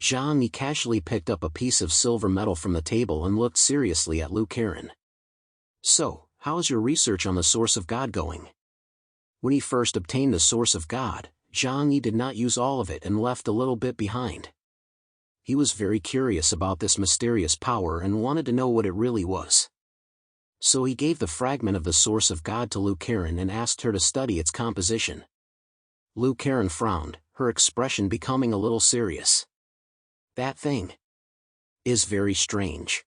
Zhang Yi casually picked up a piece of silver metal from the table and looked seriously at Liu Karen. "So, how is your research on the Source of God going?" When he first obtained the Source of God, Zhang Yi did not use all of it and left a little bit behind. He was very curious about this mysterious power and wanted to know what it really was. So he gave the fragment of the Source of God to Liu Karen and asked her to study its composition. Liu Karen frowned, her expression becoming a little serious. "That thing is very strange.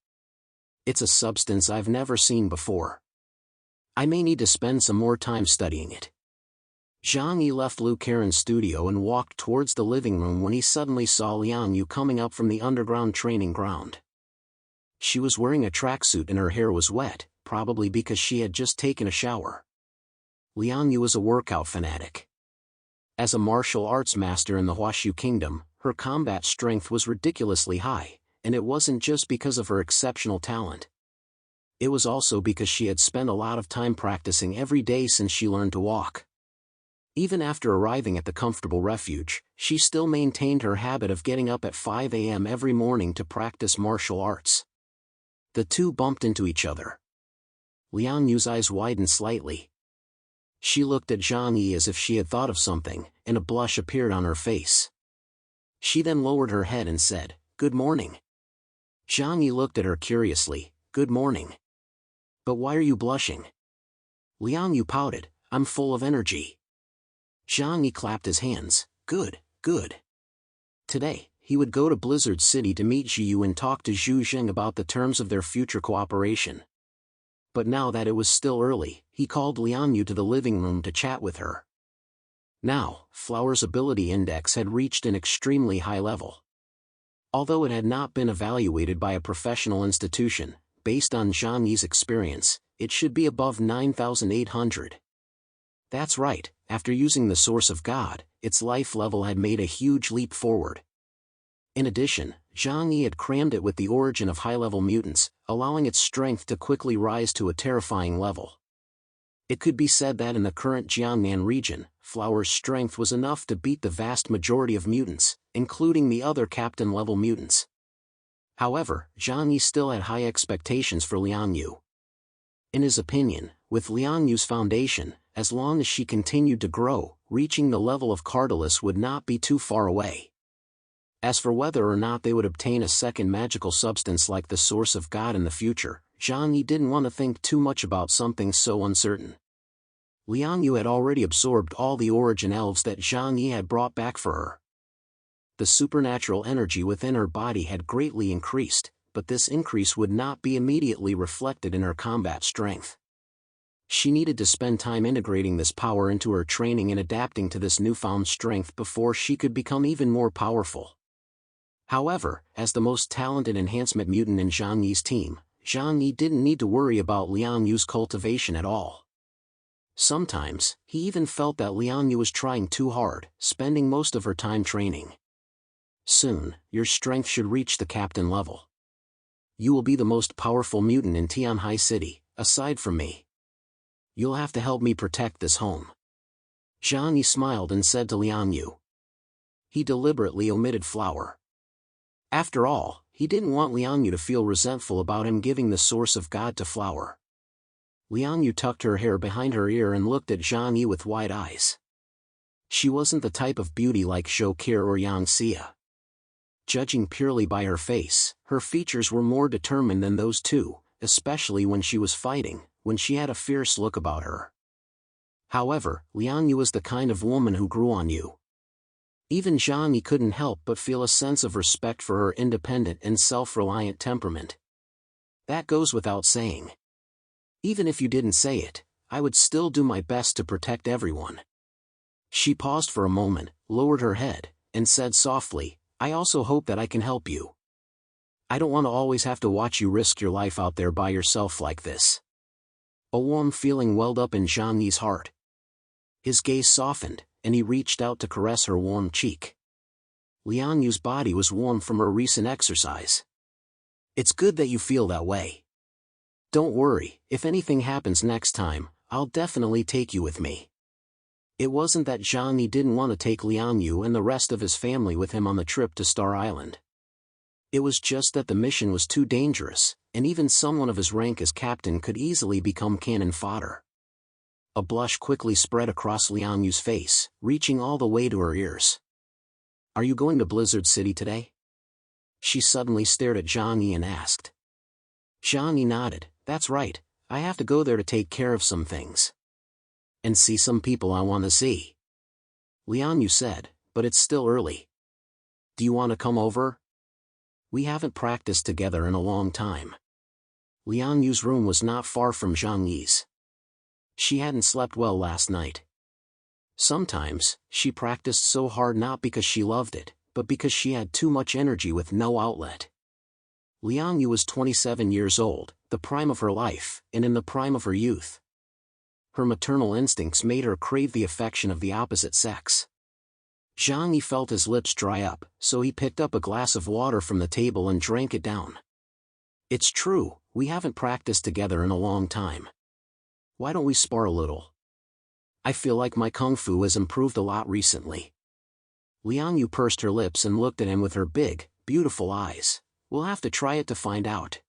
It's a substance I've never seen before. I may need to spend some more time studying it." Zhang Yi left Liu Karen's studio and walked towards the living room when he suddenly saw Liang Yu coming up from the underground training ground. She was wearing a tracksuit and her hair was wet, probably because she had just taken a shower. Liang Yu was a workout fanatic. As a martial arts master in the Huashu Kingdom, her combat strength was ridiculously high, and it wasn't just because of her exceptional talent. It was also because she had spent a lot of time practicing every day since she learned to walk. Even after arriving at the comfortable refuge, she still maintained her habit of getting up at 5 a.m. every morning to practice martial arts. The two bumped into each other. Liang Yu's eyes widened slightly. She looked at Zhang Yi as if she had thought of something, and a blush appeared on her face. She then lowered her head and said, "Good morning." Zhang Yi looked at her curiously. "Good morning. But why are you blushing?" Liang Yu pouted, "I'm full of energy." Zhang Yi clapped his hands. "Good, good." Today, he would go to Blizzard City to meet Zhi Yu and talk to Zhu Zheng about the terms of their future cooperation. But now that it was still early, he called Liang Yu to the living room to chat with her. Now, Flower's ability index had reached an extremely high level. Although it had not been evaluated by a professional institution, based on Zhang Yi's experience, it should be above 9,800. That's right, after using the Source of God, its life level had made a huge leap forward. In addition, Zhang Yi had crammed it with the origin of high-level mutants, allowing its strength to quickly rise to a terrifying level. It could be said that in the current Jiangnan region, Flower's strength was enough to beat the vast majority of mutants, including the other captain-level mutants. However, Zhang Yi still had high expectations for Liang Yu. In his opinion, with Liang Yu's foundation, as long as she continued to grow, reaching the level of Cardalus would not be too far away. As for whether or not they would obtain a second magical substance like the Source of God in the future, Zhang Yi didn't want to think too much about something so uncertain. Liang Yu had already absorbed all the origin elves that Zhang Yi had brought back for her. The supernatural energy within her body had greatly increased, but this increase would not be immediately reflected in her combat strength. She needed to spend time integrating this power into her training and adapting to this newfound strength before she could become even more powerful. However, as the most talented enhancement mutant in Zhang Yi's team, Zhang Yi didn't need to worry about Liang Yu's cultivation at all. Sometimes, he even felt that Liang Yu was trying too hard, spending most of her time training. "Soon, your strength should reach the captain level. You will be the most powerful mutant in Tianhai City, aside from me. You'll have to help me protect this home." Zhang Yi smiled and said to Liang Yu. He deliberately omitted Flower. After all, he didn't want Liang Yu to feel resentful about him giving the Source of God to Flower. Liang Yu tucked her hair behind her ear and looked at Zhang Yi with wide eyes. She wasn't the type of beauty like Zhou Qir or Yang Xia. Judging purely by her face, her features were more determined than those two, especially when she was fighting, when she had a fierce look about her. However, Liang Yu was the kind of woman who grew on you. Even Zhang Yi couldn't help but feel a sense of respect for her independent and self-reliant temperament. That goes without saying. Even if you didn't say it, I would still do my best to protect everyone. She paused for a moment, lowered her head, and said softly, I also hope that I can help you. I don't want to always have to watch you risk your life out there by yourself like this. A warm feeling welled up in Zhang Yi's heart. His gaze softened, and he reached out to caress her warm cheek. Liang Yu's body was warm from her recent exercise. It's good that you feel that way. Don't worry, if anything happens next time, I'll definitely take you with me. It wasn't that Zhang Yi didn't want to take Liang Yu and the rest of his family with him on the trip to Star Island. It was just that the mission was too dangerous, and even someone of his rank as captain could easily become cannon fodder. A blush quickly spread across Liang Yu's face, reaching all the way to her ears. Are you going to Blizzard City today? She suddenly stared at Zhang Yi and asked. Zhang Yi nodded, that's right, I have to go there to take care of some things. And see some people I want to see. Liang Yu said, but it's still early. Do you want to come over? We haven't practiced together in a long time. Liang Yu's room was not far from Zhang Yi's. She hadn't slept well last night. Sometimes, she practiced so hard not because she loved it, but because she had too much energy with no outlet. Liang Yu was 27 years old, the prime of her life, and in the prime of her youth. Her maternal instincts made her crave the affection of the opposite sex. Zhang Yi felt his lips dry up, so he picked up a glass of water from the table and drank it down. It's true, we haven't practiced together in a long time. Why don't we spar a little? I feel like my kung fu has improved a lot recently. Liang Yu pursed her lips and looked at him with her big, beautiful eyes. We'll have to try it to find out.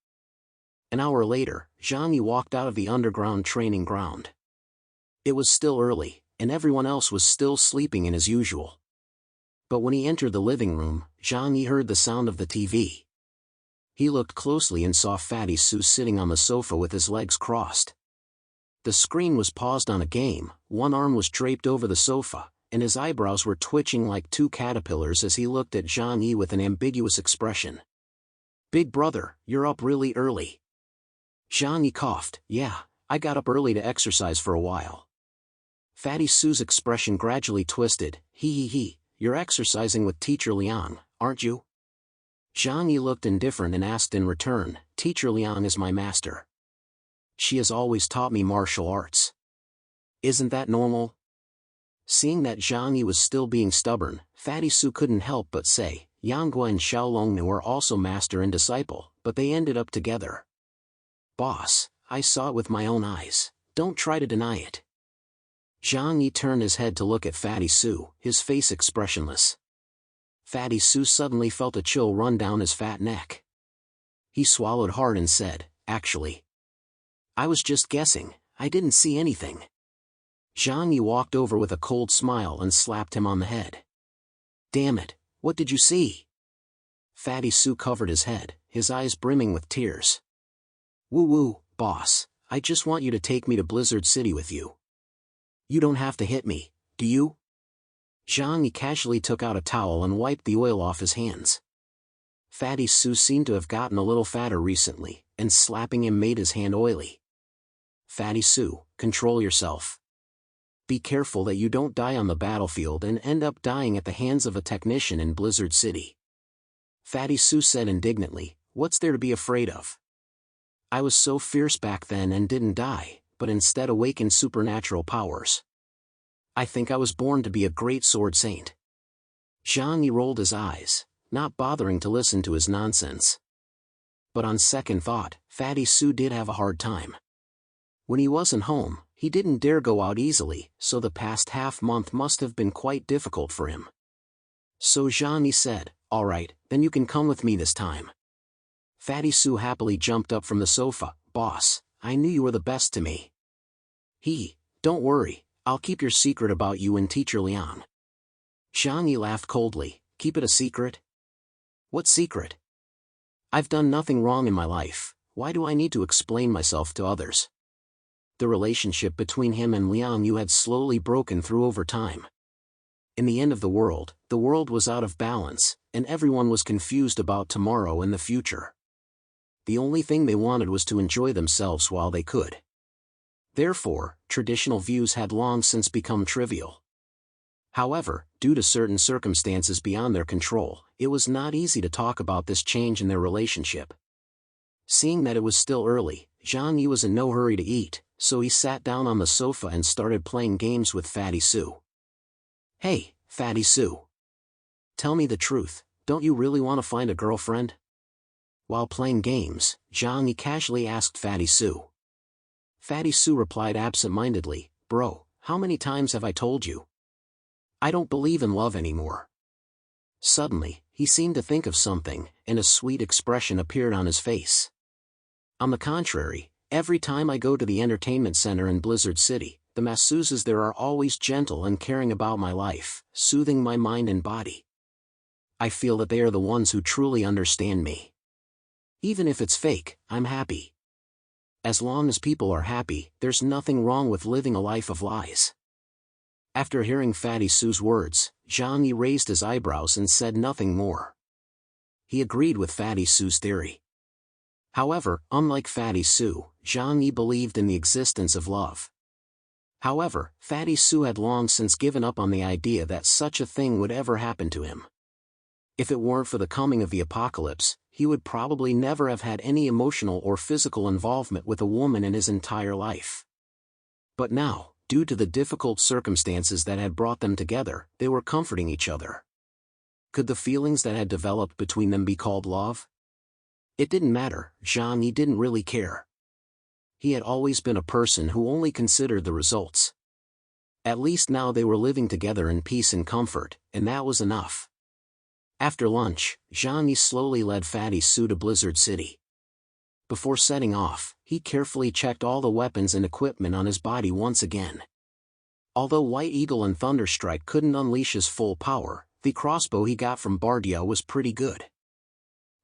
An hour later, Zhang Yi walked out of the underground training ground. It was still early, and everyone else was still sleeping in as usual. But when he entered the living room, Zhang Yi heard the sound of the TV. He looked closely and saw Fatty Sue sitting on the sofa with his legs crossed. The screen was paused on a game, one arm was draped over the sofa, and his eyebrows were twitching like two caterpillars as he looked at Zhang Yi with an ambiguous expression. Big brother, you're up really early. Zhang Yi coughed, yeah, I got up early to exercise for a while. Fatty Sue's expression gradually twisted, he, you're exercising with Teacher Liang, aren't you? Zhang Yi looked indifferent and asked in return, Teacher Liang is my master. She has always taught me martial arts. Isn't that normal? Seeing that Zhang Yi was still being stubborn, Fatty Sue couldn't help but say, Yanghua and Xiaolong were also master and disciple, but they ended up together. Boss, I saw it with my own eyes, don't try to deny it. Zhang Yi turned his head to look at Fatty Sue, his face expressionless. Fatty Sue suddenly felt a chill run down his fat neck. He swallowed hard and said, actually. I was just guessing, I didn't see anything. Zhang Yi walked over with a cold smile and slapped him on the head. Damn it, what did you see? Fatty Sue covered his head, his eyes brimming with tears. Woo, boss, I just want you to take me to Blizzard City with you. You don't have to hit me, do you? Zhang Yi casually took out a towel and wiped the oil off his hands. Fatty Sue seemed to have gotten a little fatter recently, and slapping him made his hand oily. Fatty Sue, control yourself. Be careful that you don't die on the battlefield and end up dying at the hands of a technician in Blizzard City. Fatty Sue said indignantly, what's there to be afraid of? I was so fierce back then and didn't die, but instead awakened supernatural powers. I think I was born to be a great sword saint. Zhang Yi rolled his eyes, not bothering to listen to his nonsense. But on second thought, Fatty Sue did have a hard time. When he wasn't home, he didn't dare go out easily, so the past half-month must have been quite difficult for him. So Zhang Yi said, all right, then you can come with me this time. Fatty Sue happily jumped up from the sofa, boss, I knew you were the best to me. Don't worry, I'll keep your secret about you and Teacher Liang. Zhang Yi laughed coldly, keep it a secret? What secret? I've done nothing wrong in my life, why do I need to explain myself to others? The relationship between him and Liang Yu had slowly broken through over time. In the end of the world was out of balance, and everyone was confused about tomorrow and the future. The only thing they wanted was to enjoy themselves while they could. Therefore, traditional views had long since become trivial. However, due to certain circumstances beyond their control, it was not easy to talk about this change in their relationship. Seeing that it was still early, Zhang Yi was in no hurry to eat, so he sat down on the sofa and started playing games with Fatty Sue. "Hey, Fatty Sue. Tell me the truth, don't you really want to find a girlfriend?" While playing games, Zhang Yi casually asked Fatty Sue. Fatty Sue replied absent-mindedly, "Bro, how many times have I told you? I don't believe in love anymore." Suddenly, he seemed to think of something, and a sweet expression appeared on his face. "On the contrary, every time I go to the entertainment center in Blizzard City, the masseuses there are always gentle and caring about my life, soothing my mind and body. I feel that they are the ones who truly understand me. Even if it's fake, I'm happy. As long as people are happy, there's nothing wrong with living a life of lies." After hearing Fatty Sue's words, Zhang Yi raised his eyebrows and said nothing more. He agreed with Fatty Sue's theory. However, unlike Fatty Sue, Zhang Yi believed in the existence of love. However, Fatty Sue had long since given up on the idea that such a thing would ever happen to him. If it weren't for the coming of the apocalypse, he would probably never have had any emotional or physical involvement with a woman in his entire life. But now, due to the difficult circumstances that had brought them together, they were comforting each other. Could the feelings that had developed between them be called love? It didn't matter, Zhang Yi didn't really care. He had always been a person who only considered the results. At least now they were living together in peace and comfort, and that was enough. After lunch, Zhang Yi slowly led Fatty Sue to Blizzard City. Before setting off, he carefully checked all the weapons and equipment on his body once again. Although White Eagle and Thunderstrike couldn't unleash his full power, the crossbow he got from Bardia was pretty good.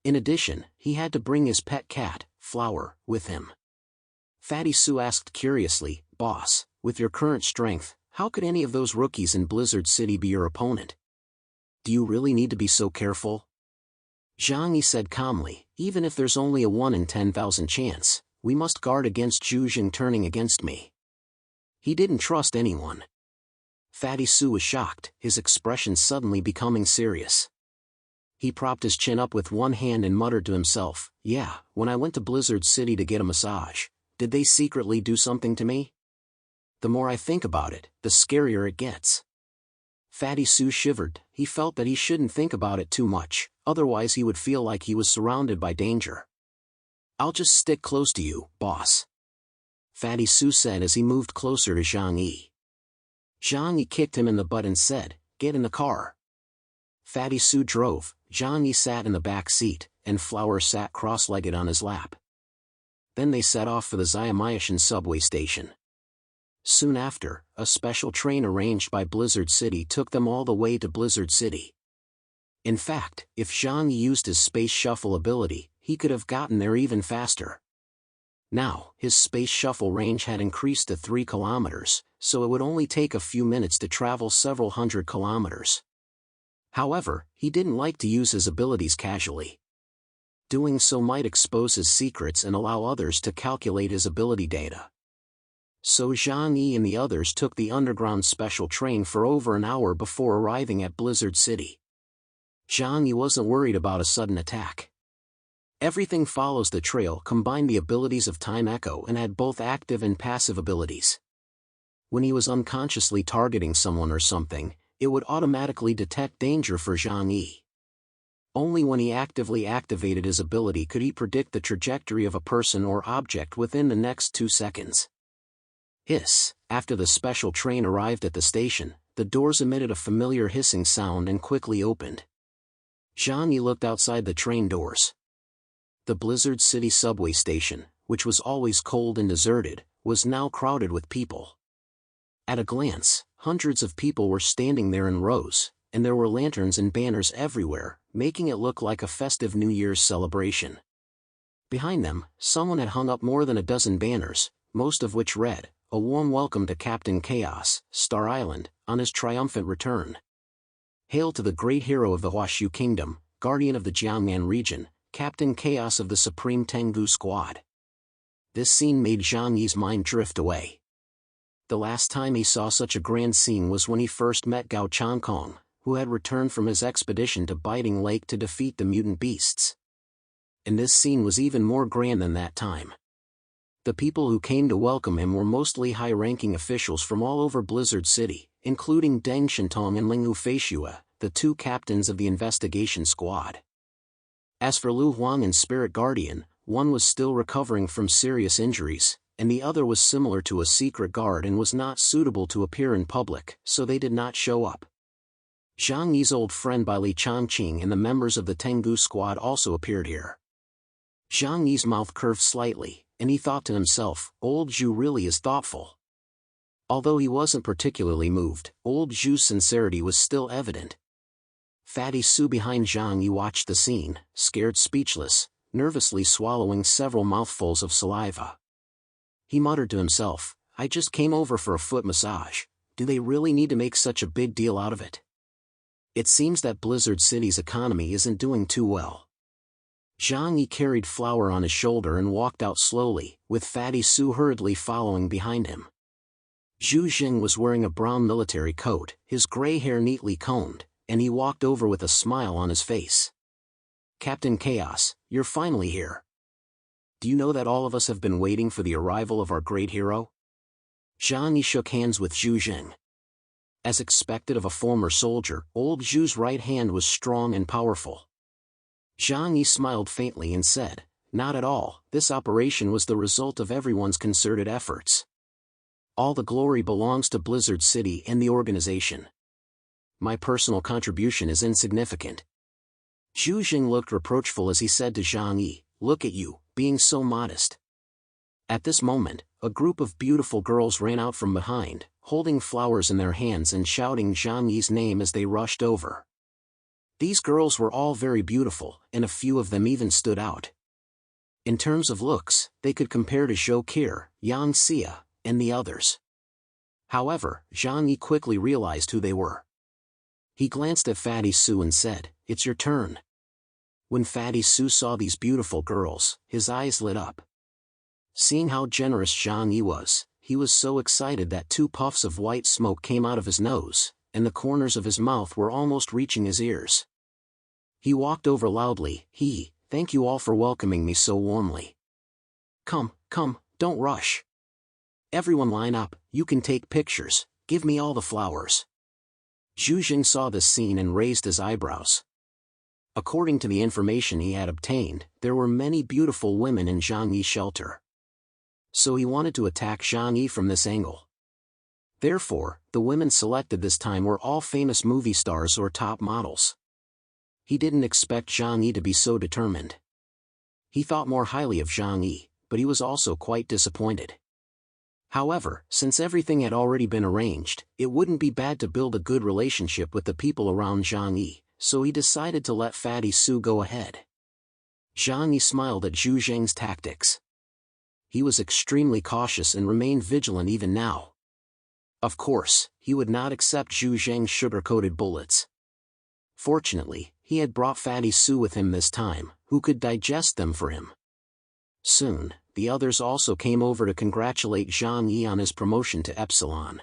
In addition, he had to bring his pet cat, Flower, with him. Fatty Sue asked curiously, "Boss, with your current strength, how could any of those rookies in Blizzard City be your opponent? Do you really need to be so careful?" Zhang Yi said calmly, "Even if there's only a 1 in 10,000 chance, we must guard against Zhu Jing turning against me." He didn't trust anyone. Fatty Sue was shocked, his expression suddenly becoming serious. He propped his chin up with one hand and muttered to himself, "Yeah, when I went to Blizzard City to get a massage, did they secretly do something to me? The more I think about it, the scarier it gets." Fatty Sue shivered. He felt that he shouldn't think about it too much, otherwise he would feel like he was surrounded by danger. "I'll just stick close to you, boss," Fatty Sue said as he moved closer to Zhang Yi. Zhang Yi kicked him in the butt and said, "Get in the car." Fatty Sue drove, Zhang Yi sat in the back seat, and Flower sat cross-legged on his lap. Then they set off for the Xiamayashan subway station. Soon after, a special train arranged by Blizzard City took them all the way to Blizzard City. In fact, if Zhang Yi used his space shuffle ability, he could have gotten there even faster. Now, his space shuffle range had increased to 3 kilometers, so it would only take a few minutes to travel several hundred kilometers. However, he didn't like to use his abilities casually. Doing so might expose his secrets and allow others to calculate his ability data. So Zhang Yi and the others took the underground special train for over an hour before arriving at Blizzard City. Zhang Yi wasn't worried about a sudden attack. Everything follows the trail combined the abilities of Time Echo and had both active and passive abilities. When he was unconsciously targeting someone or something, it would automatically detect danger for Zhang Yi. Only when he actively activated his ability could he predict the trajectory of a person or object within the next 2 seconds. Hiss! After the special train arrived at the station, the doors emitted a familiar hissing sound and quickly opened. Zhang Yi looked outside the train doors. The Blizzard City subway station, which was always cold and deserted, was now crowded with people. At a glance, hundreds of people were standing there in rows, and there were lanterns and banners everywhere, making it look like a festive New Year's celebration. Behind them, someone had hung up more than a dozen banners, most of which read, "A warm welcome to Captain Chaos, Star Island, on his triumphant return. Hail to the great hero of the Huashu Kingdom, guardian of the Jiangnan region, Captain Chaos of the Supreme Tengu Squad." This scene made Zhang Yi's mind drift away. The last time he saw such a grand scene was when he first met Gao Changkong, who had returned from his expedition to Biting Lake to defeat the mutant beasts. And this scene was even more grand than that time. The people who came to welcome him were mostly high-ranking officials from all over Blizzard City, including Deng Shentong and Ling Feishua, the two captains of the investigation squad. As for Lu Huang and Spirit Guardian, one was still recovering from serious injuries, and the other was similar to a secret guard and was not suitable to appear in public, so they did not show up. Zhang Yi's old friend Bai Li Changqing and the members of the Tengu squad also appeared here. Zhang Yi's mouth curved slightly, and he thought to himself, old Zhu really is thoughtful. Although he wasn't particularly moved, old Zhu's sincerity was still evident. Fatty Su behind Zhang Yi watched the scene, scared speechless, nervously swallowing several mouthfuls of saliva. He muttered to himself, I just came over for a foot massage. Do they really need to make such a big deal out of it? It seems that Blizzard City's economy isn't doing too well. Zhang Yi carried Flower on his shoulder and walked out slowly, with Fatty Su hurriedly following behind him. Zhu Jing was wearing a brown military coat, his gray hair neatly combed, and he walked over with a smile on his face. Captain Chaos, you're finally here. Do you know that all of us have been waiting for the arrival of our great hero? Zhang Yi shook hands with Zhu Jing. As expected of a former soldier, old Zhu's right hand was strong and powerful. Zhang Yi smiled faintly and said, not at all, this operation was the result of everyone's concerted efforts. All the glory belongs to Blizzard City and the organization. My personal contribution is insignificant. Zhu Jing looked reproachful as he said to Zhang Yi, look at you, being so modest. At this moment, a group of beautiful girls ran out from behind, holding flowers in their hands and shouting Zhang Yi's name as they rushed over. These girls were all very beautiful, and a few of them even stood out. In terms of looks, they could compare to Zhou Qi, Yang Xia, and the others. However, Zhang Yi quickly realized who they were. He glanced at Fatty Su and said, it's your turn. When Fatty Su saw these beautiful girls, his eyes lit up. Seeing how generous Zhang Yi was, he was so excited that 2 puffs of white smoke came out of his nose, and the corners of his mouth were almost reaching his ears. He walked over loudly, thank you all for welcoming me so warmly. Come, don't rush. Everyone line up, you can take pictures, give me all the flowers. Zhu Jing saw this scene and raised his eyebrows. According to the information he had obtained, there were many beautiful women in Zhang Yi's shelter. So he wanted to attack Zhang Yi from this angle. Therefore, the women selected this time were all famous movie stars or top models. He didn't expect Zhang Yi to be so determined. He thought more highly of Zhang Yi, but he was also quite disappointed. However, since everything had already been arranged, it wouldn't be bad to build a good relationship with the people around Zhang Yi, so he decided to let Fatty Su go ahead. Zhang Yi smiled at Zhu Jing's tactics. He was extremely cautious and remained vigilant even now. Of course, he would not accept Zhu Zheng's sugar-coated bullets. Fortunately, he had brought Fatty Su with him this time, who could digest them for him. Soon, the others also came over to congratulate Zhang Yi on his promotion to Epsilon.